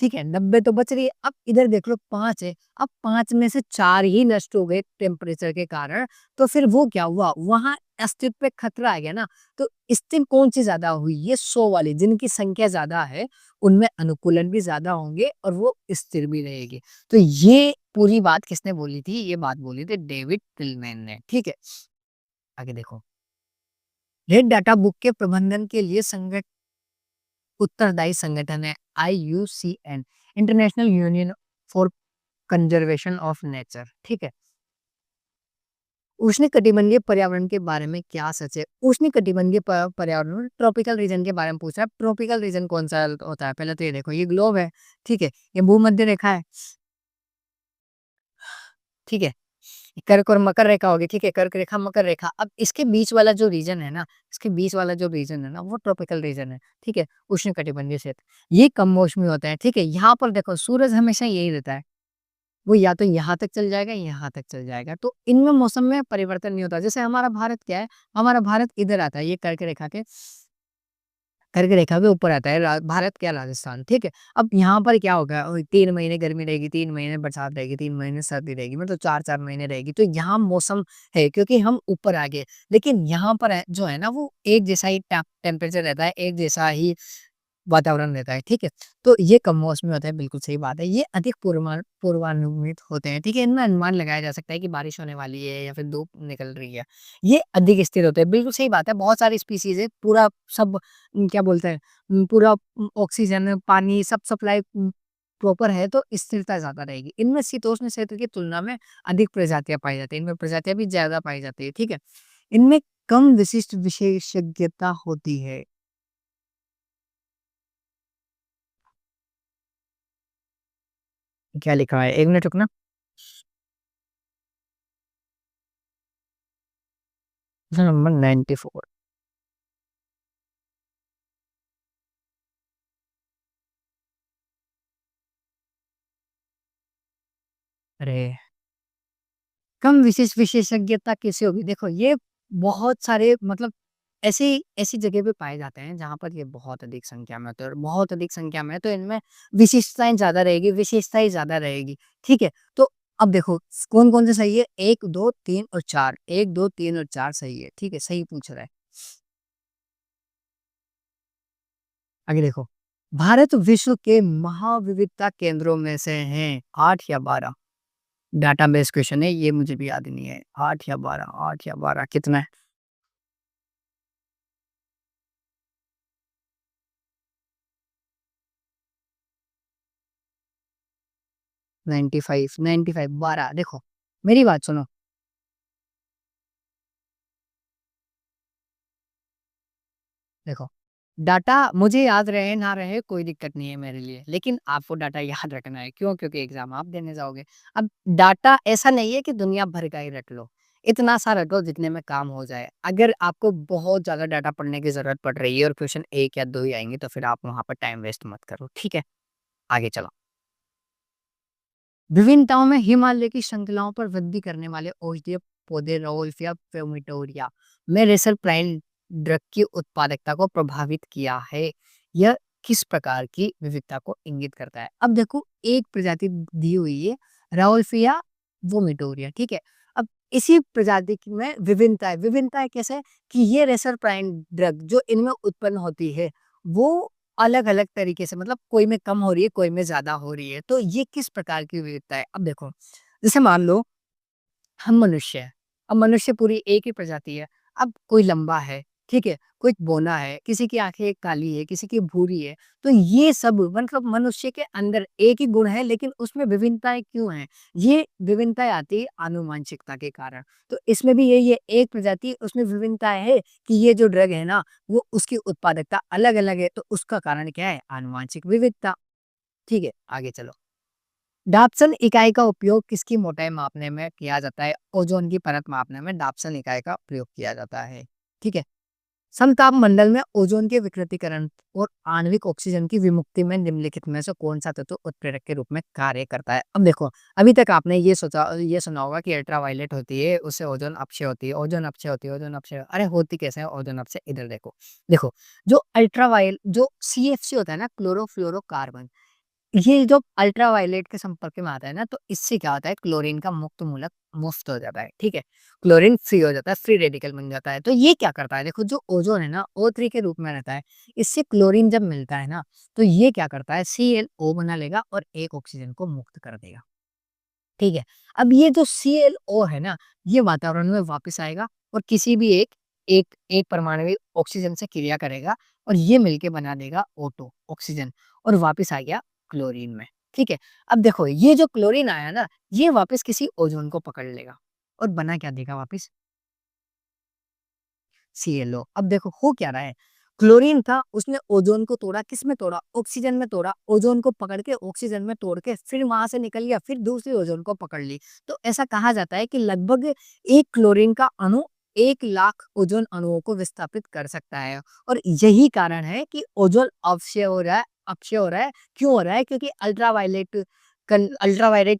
ठीक है, 90 तो बच रही है। अब इधर देख लो 5 है, अब 5 में से 4 ही नष्ट हो गए टेम्परेचर के कारण, तो फिर वो क्या हुआ? वहाँ अस्तित्व पे खतरा आ गया ना। तो स्थिर कौन-सी ज़्यादा हुई? ये 100 वाली, जिनकी संख्या ज़्यादा है, उनमें अनुकूलन भी ज़्यादा होंगे और वो स्थिर भी रहेगी। तो ये पूरी बात किसने बोली थी? ये बात बोली थी डेविड टिलमैन ने, ठीक है? आगे देखो, रेड डाटा बुक के प्रबंधन के लिए उत्तरदायी संगठन है IUCN, international union for conservation of nature, ठीक है। उष्णकटिबंधीय पर्यावरण के बारे में क्या सच है? उष्णकटिबंधीय पर्यावरण ट्रॉपिकल रीजन के बारे में पूछ रहा है। ट्रॉपिकल रीजन कौन सा होता है? पहले तो ये देखो, ये ग्लोब है, ठीक है, ये भूमध्य रेखा है, ठीक है, कर्क और मकर रेखा होगी, ठीक है, कर्क रेखा, मकर रेखा। अब इसके बीच वाला जो रीजन है ना, इसके बीच वाला जो रीजन है ना, वो ट्रॉपिकल रीजन है, ठीक है, उष्णकटिबंधीय क्षेत्र। ये कम मौसमी होता है, ठीक है। यहाँ पर देखो, सूरज हमेशा यही रहता है, वो या तो यहाँ तक चल जाएगा, यहाँ तक चल जाएगा, तो इनमें मौसम में परिवर्तन नहीं होता। जैसे हमारा भारत क्या है, हमारा भारत इधर आता है, ये कर्क रेखा के ऊपर आता है, भारत क्या, राजस्थान, ठीक है। अब यहाँ पर क्या होगा, 3 महीने गर्मी रहेगी, 3 महीने बरसात रहेगी, 3 महीने सर्दी रहेगी, मतलब 4 4 महीने रहेगी। तो यहाँ मौसम है, क्योंकि हम ऊपर आ गए। लेकिन यहाँ पर जो है ना, वो एक जैसा ही टेम्परेचर रहता है, एक जैसा ही वातावरण रहता है, ठीक है? तो ये कम मौसमी होता है, बिल्कुल सही बात है। ये अधिक पूर्वानुमित होते हैं, ठीक है? इनमें अनुमान लगाया जा सकता है कि बारिश होने वाली है या फिर धूप निकल रही है। ये अधिक स्थिर होते हैं, बिल्कुल सही बात है। बहुत सारी स्पीशीज़ है, पूरा सब क्या बोलते हैं, पूरा ऑक्सीजन, पानी सब सप्लाई प्रॉपर है, तो स्थिरता ज़्यादा रहेगी। इनमें शीतोष्ण क्षेत्र की तुलना में अधिक प्रजातियाँ पाई जाती हैं, इनमें प्रजातियाँ भी ज़्यादा पाई जाती है, ठीक है? इनमें कम विशिष्ट विशेषज्ञता होती है। क्या लिखा है? 1 मिनट रुकना। नंबर 94। अरे! कम विशेषज्ञता कैसे होगी? देखो, ये बहुत सारे मतलब ऐसी ऐसी जगह पे पाए जाते हैं जहाँ पर ये बहुत अधिक संख्या में होते हैं, और बहुत अधिक संख्या में है तो इनमें विशिष्टताएँ ज़्यादा रहेगी, विशेषताएँ ज़्यादा रहेगी, ठीक है? तो अब देखो कौन-कौन से सही है? 1, 2, 3 और 4, 1, 2, 3 और 4 सही है, ठीक है? सही पूछ रहा है। आगे देखो, भारत विश्व के महाविविधता केंद्रों में से हैं 8 या 12? डाटा बेस्ड क्वेश्चन है, ये मुझे भी याद नहीं है। 8 या 12, 8 या 12 कितना है? 95, 95, 12। देखो, मेरी बात सुनो, देखो, डाटा मुझे याद रहे ना रहे कोई दिक्कत नहीं है मेरे लिए, लेकिन आपको डाटा याद रखना है। क्यों? क्योंकि एग्ज़ाम आप देने जाओगे। अब डाटा ऐसा नहीं है कि दुनिया भर का ही रट लो, इतना सा रटो जितने में काम हो जाए। अगर आपको बहुत ज़्यादा डाटा पढ़ने की ज़रूरत पड़ रही है और क्वेश्चन 1 या 2 ही आएँगे, तो फिर आप वहाँ पर टाइम वेस्ट मत करो, ठीक है? आगे चलो। विभिन्नताओं में हिमालय की श्रृंखलाओं पर वृद्धि करने वाले औषधीय पौधे रौल्फिया प्यूमिटोरिया में रेसर प्राइल ड्रग की उत्पादकता को प्रभावित किया है। यह किस प्रकार की विविधता को इंगित करता है? अब देखो, एक प्रजाति दी हुई है, राउल्फिया वोमिटोरिया, ठीक है। अब इसी प्रजाति में विभिन्नताएं कैसे? कि ये रेसर प्राइल ड्रग जो इनमें उत्पन्न होती है, वो अलग-अलग तरीके से, मतलब कोई में कम हो रही है, कोई में ज़्यादा हो रही है। तो ये किस प्रकार की विविधता है? अब देखो, जैसे मान लो हम मनुष्य हैं। अब मनुष्य पूरी एक ही प्रजाति है। अब कोई लंबा है, ठीक है? कोई बौना है, किसी की आँखें काली है, किसी की भूरी है। तो ये सब मतलब मनुष्य के अंदर एक ही गुण है, लेकिन उसमें विभिन्नताएँ क्यों हैं? ये विभिन्नताएँ आती है आनुवंशिकता के कारण। तो इसमें भी यही है, एक प्रजाति उसमें विभिन्नताएँ है कि ये जो ड्रग है ना, वो उसकी उत्पादकता अलग-अलग है। तो उसका कारण क्या है? आनुवंशिक विविधता। ठीक है, आगे चलो। डाप्सन इकाई का उपयोग किसकी मोटाई मापने में किया जाता है? ओज़ोन की परत मापने में डाप्सन इकाई का प्रयोग किया जाता है। ठीक है? समताप मंडल में ओजोन के विकृतीकरण और आणविक ऑक्सीजन की विमुक्ति में निम्नलिखित में से कौन सा तत्व उत्प्रेरक के रूप में कार्य करता है? अब देखो, अभी तक आपने ये सुना होगा कि अल्ट्रावायलेट होती है, उससे ओजोन अपक्षय होती है, ओजोन अपक्षय होती है, ओजोन अपक्षय। अरे होती कैसे है ओजोन अपक्षय? इधर देखो। देखो, जो सीएफसी होता है ना, क्लोरोफ्लोरोकार्बन, ये जो अल्ट्रावायलेट के संपर्क में आता है ना, तो इससे क्या होता है, क्लोरीन का मुक्त मूलक मुफ्त हो जाता है, ठीक है? क्लोरीन फ्री हो जाता है, फ्री रेडिकल बन जाता है। तो ये क्या करता है, देखो जो ओज़ोन है ना, O3 के रूप में रहता है, इससे क्लोरीन जब मिलता है ना, तो ये क्या करता है, ClO बना लेगा और एक ऑक्सीजन को मुक्त कर देगा, ठीक है? अब ये जो ClO है ना, ये वातावरण में वापस आएगा और किसी भी एक एक एक परमाणु ऑक्सीजन से क्रिया करेगा और ये मिलके बना देगा O2 ऑक्सीजन और वापस आ गया क्लोरीन में, ठीक है? अब देखो ये जो क्लोरीन आया ना, ये वापस किसी ओज़ोन को पकड़ लेगा और बना क्या देगा वापस? ClO। अब देखो हो क्या रहा है, क्लोरीन था उसने ओज़ोन को तोड़ा, किसमें तोड़ा? ऑक्सीजन में तोड़ा, ओज़ोन को पकड़ के ऑक्सीजन में तोड़ के फिर वहाँ से निकल गया, फिर दूसरी ओज़ोन को पकड़ ली। तो ऐसा कहा जाता है कि लगभग 1 क्लोरीन का अणु 1 लाख ओज़ोन अणुओं को विस्थापित कर सकता है और यही कारण है कि ओज़ोन अपक्षय हो रहा है। क्यों हो रहा है? क्योंकि अल्ट्रावायलेट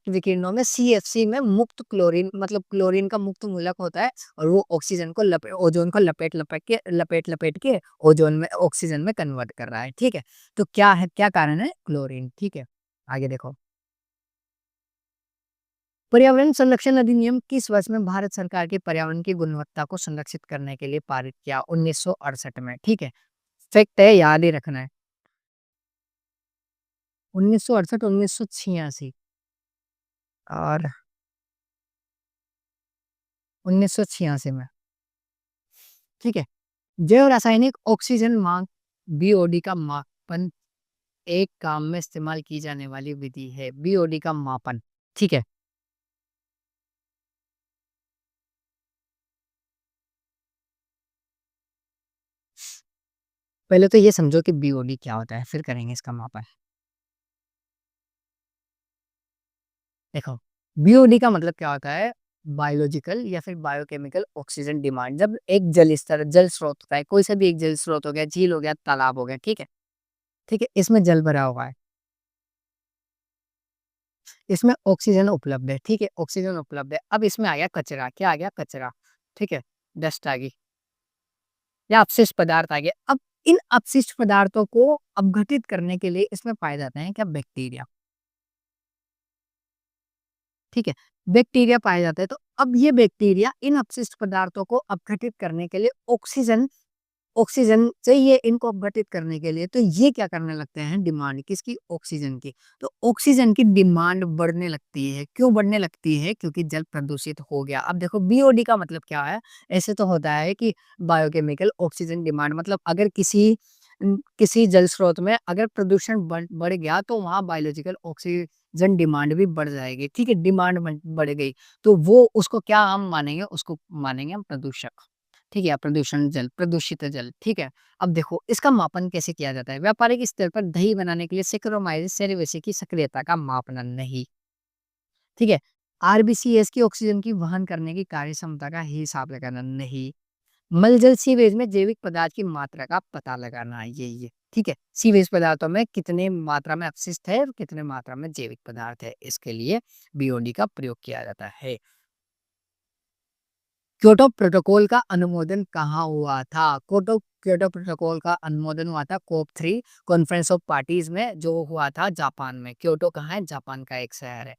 विकिरणों में CFC में मुक्त क्लोरीन मतलब क्लोरीन का मुक्त मूलक होता है और वो ऑक्सीजन को ओजोन को लपेट के ओजोन में ऑक्सीजन में कन्वर्ट कर रहा है, ठीक है? तो क्या कारण है? क्लोरीन, ठीक है? आगे देखो। पर्यावरण संरक्षण अधिनियम किस वर्ष में भारत सरकार के पर्यावरण की गुणवत्ता को संरक्षित करने के लिए पारित किया? 1968 में, ठीक है? फैक्ट है, याद ही रखना है। 1968, 1986 और 1986 में, ठीक है? जैव रासायनिक ऑक्सीजन मांग बीओडी का मापन एक काम में इस्तेमाल की जाने वाली विधि है। बीओडी का मापन, ठीक है? पहले तो ये समझो कि बीओडी क्या होता है, फिर करेंगे इसका मापन। देखो, बीओडी का मतलब क्या होता है? बायोलॉजिकल या फिर बायोकेमिकल ऑक्सीजन डिमांड। जब एक जल स्रोत होता है, कोई सा भी एक जल स्रोत हो गया, झील हो गया, तालाब हो गया, ठीक है? ठीक है, इसमें जल भरा हुआ है, इसमें ऑक्सीजन उपलब्ध है, ठीक है? ऑक्सीजन उपलब्ध है। अब इसमें आ गया कचरा, क्या आ गया? कचरा, ठीक है? डस्ट आ गई या अपशिष्ट पदार्थ आ गया। अब इन अपशिष्ट पदार्थों को अपघटित करने के लिए इसमें पाए जाते हैं क्या? बैक्टीरिया, ठीक है? बैक्टीरिया पाया जाता है। तो अब ये बैक्टीरिया इन अपशिष्ट पदार्थों को अपघटित करने के लिए ऑक्सीजन ऑक्सीजन चाहिए इनको अपघटित करने के लिए, तो ये क्या करने लगते हैं? डिमांड किसकी? ऑक्सीजन की। तो ऑक्सीजन की डिमांड बढ़ने लगती है। क्यों बढ़ने लगती है? क्योंकि जल प्रदूषित हो गया। अब देखो बीओडी का मतलब क्या है? ऐसे तो होता है कि बायोकेमिकल ऑक्सीजन डिमांड मतलब अगर किसी जल स्रोत में अगर प्रदूषण बढ़ गया तो वहाँ बायोलॉजिकल ऑक्सीजन डिमांड भी बढ़ जाएगी, ठीक है? डिमांड बढ़ गई, तो वो उसको क्या हम मानेंगे? उसको मानेंगे हम प्रदूषक। ठीक है, प्रदूषित जल, ठीक है। अब देखो इसका मापन कैसे किया जाता है? व्यापारिक स्तर पर दही बनाने के लिए सैकरोमाइज़ सेरेवेसी की सक्रियता का मापना नहीं, ठीक है। आरबीसीएस की ऑक्सीजन की वहन करने की कार्य क्षमता का हिसाब लगाना नहीं। मलजल सीवेज में जैविक पदार्थ की मात्रा का पता लगाना ये, ठीक है। सीवेज पदार्थों में कितने मात्रा में अपशिष्ट है और कितने मात्रा में जैविक पदार्थ है, इसके लिए बीओडी का प्रयोग किया जाता है। क्योटो प्रोटोकॉल का अनुमोदन कहाँ हुआ था? क्योटो प्रोटोकॉल का अनुमोदन हुआ था कोप 3 कॉन्फ्रेंस ऑफ पार्टीज में जो हुआ था जापान में। क्योटो कहाँ है? जापान का एक शहर है।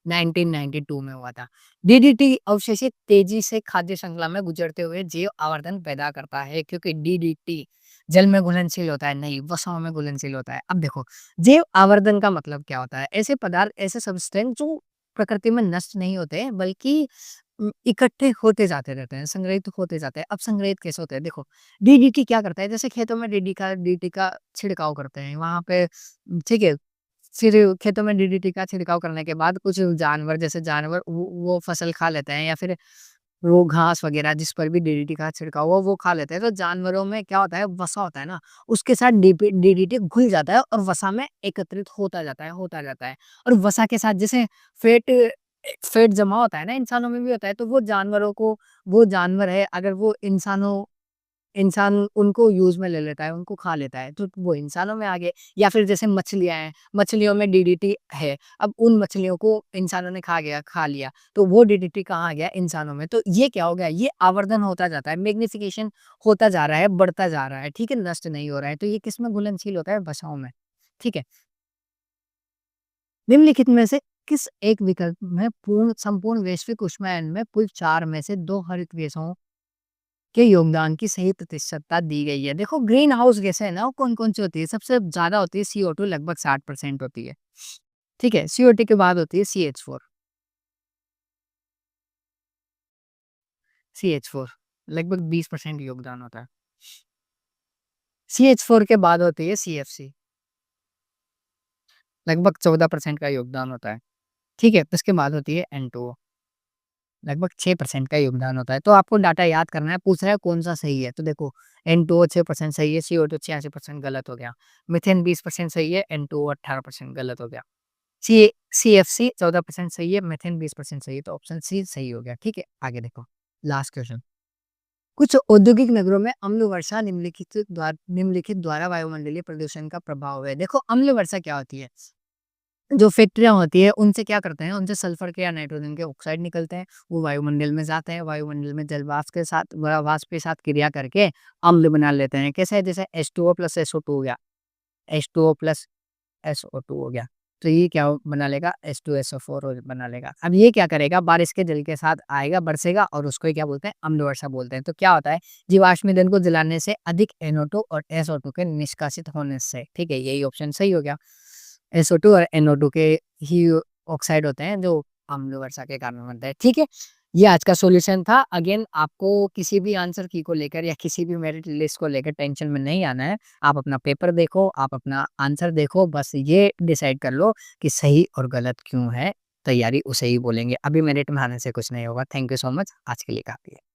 1992 में हुआ था। डीडीटी अवशेषित तेजी से खाद्य श्रृंखला में गुजरते हुए जैव आवर्धन पैदा करता है क्योंकि डीडीटी जल में घुलनशील होता है, नहीं वसाओं में घुलनशील होता है। अब देखो जैव आवर्धन का मतलब क्या होता है? ऐसे पदार्थ ऐसे सब्सटेंस जो प्रकृति में नष्ट नहीं होते बल्कि इकट्ठे होते जाते रहते हैं, संग्रहित होते जाते हैं। अब संग्रहित कैसे होते हैं? देखो, डीडीटी क्या करता है? जैसे खेतों में डीडीटी का छिड़काव करते हैं, वहाँ पे ठीक है, फिर खेतों में डीडीटी का छिड़काव करने के बाद कुछ जानवर जैसे जानवर वो फसल खा लेते हैं या फिर वो घास वगैरह जिस पर भी डीडीटी का छिड़काव हुआ वो खा लेते हैं। तो जानवरों में क्या होता है? वसा होता है ना, उसके साथ डीडीटी घुल जाता है और वसा में एकत्रित होता जाता है और वसा के साथ जैसे फैट फैट जमा होता है ना, इंसानों में भी होता है, तो वो जानवर है अगर वो इंसानों इंसान उनको यूज़ में ले लेता है, उनको खा लेता है, तो वो इंसानों में आ गए। या फिर जैसे मछलियाँ हैं, मछलियों में डीडीटी है, अब उन मछलियों को इंसानों ने खा लिया, तो वो डीडीटी कहाँ आ गया? इंसानों में। तो ये क्या हो गया? ये आवर्धन होता जाता है, मैग्नीफिकेशन होता जा रहा है, बढ़ता जा रहा है, ठीक है? नष्ट नहीं हो रहा है, तो ये किसमें घुलनशील होता है? वसाओं में, ठीक है? निम्नलिखित में से किस एक विकल्प में संपूर्ण वैश्विक उष्मायन में कुल 4 में से 2 हरित गैसों के योगदान की सही प्रतिशतता दी गई है? देखो ग्रीन हाउस गैसें है ना, वो कौन-कौन सी होती है? सबसे ज़्यादा होती है CO2 लगभग 60% होती है। ठीक है? CO2 के बाद होती है CH4, CH4 लगभग 20% योगदान होता है। CH4 के बाद होती है CFC, लगभग 14% का योगदान होता है। ठीक है? उसके बाद होती है N2O, लगभग 6% का योगदान होता है। तो आपको डाटा याद करना है, पूछ रहा है कौन-सा सही है? तो देखो N2O 6% सही है, CO2 86% गलत हो गया, मीथेन 20% सही है, N2O 18% गलत हो गया। सी CFC 14% सही है, मीथेन 20% सही है, तो ऑप्शन सी सही हो गया। ठीक है? आगे देखो, लास्ट क्वेश्चन। कुछ औद्योगिक नगरों में अम्ल वर्षा निम्नलिखित द्वारा वायुमंडलीय प्रदूषण का प्रभाव है। देखो अम्ल वर्षा क्या होती है? जो फैक्ट्रियाँ होती है, उनसे क्या करते हैं, उनसे सल्फर के या नाइट्रोजन के ऑक्साइड निकलते हैं, वो वायुमंडल में जाते हैं, वायुमंडल में जल वाष्प के साथ वाष्प के साथ क्रिया करके अम्ल बना लेते हैं। कैसे है? जैसे H2O प्लस SO2 हो गया, H2O प्लस SO2 हो गया, तो ये क्या बना लेगा? H2SO4 बना लेगा। अब ये क्या करेगा? बारिश के जल के साथ आएगा, बरसेगा और उसको ही क्या बोलते हैं? अम्ल वर्षा बोलते हैं। तो क्या होता है? जीवाश्म ईंधन को जलाने से अधिक NO2 और SO2 के निष्कासित होने से, ठीक है? यही ऑप्शन सही हो गया। SO2 और NO2 के ही ऑक्साइड होते हैं जो अम्ल वर्षा के कारण बनता है, ठीक है? ये आज का सॉल्यूशन था। अगेन आपको किसी भी आंसर की को लेकर या किसी भी मेरिट लिस्ट को लेकर टेंशन में नहीं आना है। आप अपना पेपर देखो, आप अपना आंसर देखो, बस ये डिसाइड कर लो कि सही और गलत क्यों है, तैयारी उसे ही बोलेंगे। अभी मेरिट में आने से कुछ नहीं होगा। Thank you so much. आज के लिए काफ़ी है।